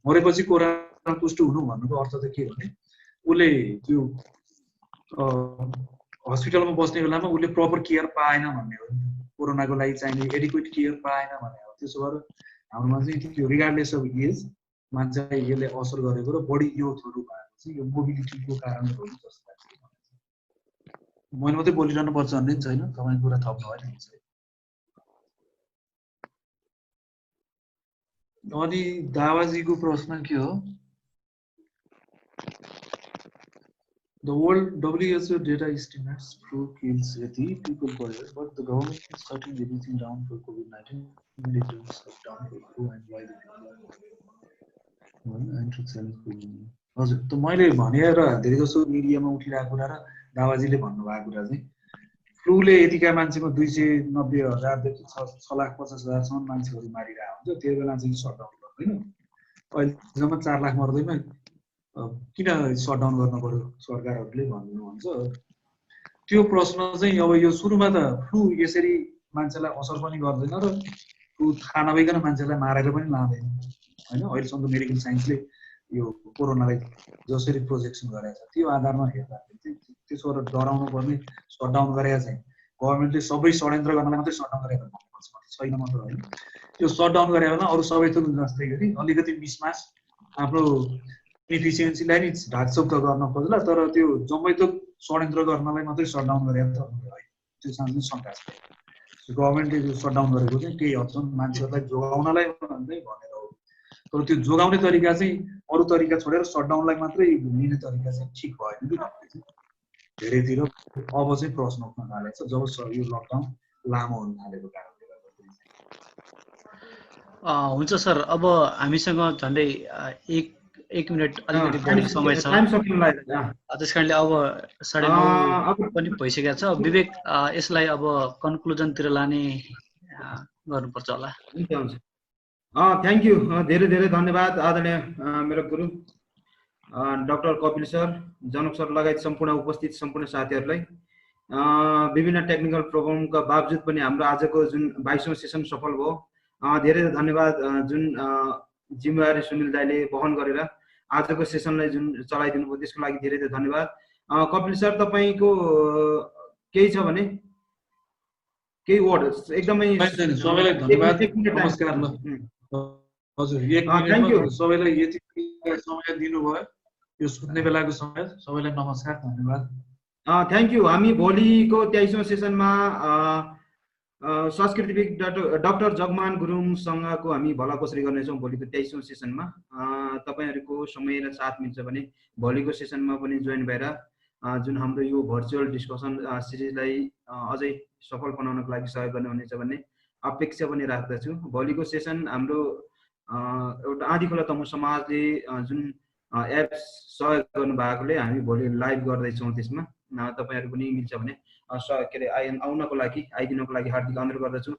मरेपछि कोरोना पुष्टि हुनु भन्नुको अर्थ त के भने उसले त्यो हस्पिटलमा बस्ने बेलामा उसले प्रपर केयर पाएन भन्ने हो। कोरोनाको लागि चाहिने एडिक्वेट केयर पाएन भन्ने हो। त्यसो भएर हाम्रोमा चाहिँ त्यो रिगार्डलेस अफ एज मान्छेलाई यसले असर गरेको र बढी युथहरू भएको चाहिँ यो मोबिलिटीको कारणले हो जस्तो लाग्छ। मैले मात्रै बोलिरहनु पर्छ भन्ने छैन, तपाईँको कुरा थप्नु होइन। अनि दावाजीको प्रश्न के हो? The world WHO data estimates flu kills 80 people per year, but the government is shutting everything down for COVID-19. Shutdown for flu and why the हजुर, त मैले भने र धेरै जसो मिडियामा उठिरहेको कुरा र दावाजीले भन्नुभएको कुरा चाहिँ फ्लूले यतिका मान्छेमा 290,000 देखि 6,50,000सम्म मान्छेहरू मारिरहेको हुन्छ। त्यो बेला चाहिँ सटडाउन गर्दैन, अहिलेसम्म 4 लाख मर्दैमा किन सटडाउन गर्न पर्यो सरकारहरूले भन्नुहुन्छ। त्यो प्रश्न चाहिँ अब यो सुरुमा त फ्लू यसरी मान्छेलाई असर पनि गर्दैन र फ्लू थाहा नभइकन मान्छेलाई मारेर पनि लाँदैन होइन। अहिलेसम्म मेडिकल साइन्सले यो कोरोनालाई जसरी प्रोजेक्सन गरेको छ त्यो आधारमा हेर्दाखेरि त्यसो गरेर डराउनु पर्ने सटडाउन गरेका चाहिँ गभर्मेन्टले सबै षड्यन्त्र गर्नलाई मात्रै सटडाउन गरेको भन्नुपर्छ छैन मात्र होइन। त्यो सटडाउन गरे बेला अरू सबै थोक जस्तै गरी अलिकति मिसमास आफ्नो इफिसियन्सीलाई नि ढाकछोप त गर्न खोज्ला, तर त्यो जम्मै थोक षड्यन्त्र गर्नलाई मात्रै सटडाउन गरेको त होइन। त्यो चाहिँ शङ्का छ। गभर्मेन्टले यो सटडाउन गरेको चाहिँ केही हदसम्म मान्छेहरूलाई जोगाउनलाई भन्दै भनेर हो। तर त्यो जोगाउने तरिका चाहिँ अरू तरिका छोडेर सटडाउनलाई मात्रै लिने तरिका चाहिँ ठिक भएन कि भन्ने चाहिँ धेरैतिर अब चाहिँ प्रश्न उठ्न थालेको छ जब यो लकडाउन लामो हुन थालेको कारणले गर्दा। हुन्छ सर, अब हामीसँग झन्डै एक मिनट अलिकति बढी समय छ, त्यस कारणले अब 9:30 पनि भइसकेको छ। विवेक, यसलाई अब कन्क्लुजनतिर लाने गर्नुपर्छ होला। हुन्छ, थ्याङ्क यू, धेरै धेरै धन्यवाद आदरणीय मेरो गुरु डाक्टर कपिल सर, जनक सर लगायत सम्पूर्ण उपस्थित सम्पूर्ण साथीहरूलाई। विभिन्न टेक्निकल प्रब्लमका बावजुद पनि हाम्रो आजको जुन 22औं सेसन सफल भयो। धेरै धन्यवाद जुन जिम्मेवारी सुनिल दाइले वहन गरेर आजको सेसनलाई जुन चलाइदिनु भयो त्यसको लागि धेरै धेरै धन्यवाद। कपिल सर, तपाईँको केही छ भने? केही वर्ड एकदमै छैन, सबैलाई धन्यवाद, एक मिनेट नमस्कार ल। हजुर, एक थ्याङ्क यू। मिनेटमा सबैलाई यति समय दिनुभयो, यो सुत्ने बेलाको समय। सबैलाई नमस्कार, धन्यवाद। Thank you. हामी भोलिको 23औं सेसनमा संस्कृतिविद डाक्टर जगमान गुरुङसँगको हामी भलाकोसरी गर्नेछौँ भोलिको 23औं सेसनमा। तपाईँहरूको समय र साथ मिल्छ भने भोलिको सेसनमा पनि जोइन भएर जुन हाम्रो यो भर्चुअल डिस्कसन सिरिजलाई अझै सफल बनाउनको लागि सहयोग गर्नुहुनेछ भन्ने अपेक्षा पनि राख्दछु। भोलिको सेसन हाम्रो एउटा आँधीखोला तमु समाजले जुन एप्स सहयोग गर्नुभएकोले हामी भोलि लाइभ गर्दैछौँ। त्यसमा तपाईँहरू पनि मिल्छ भने के अरे आउनको लागि आइदिनको लागि हार्दिक अनुरोध गर्दछु।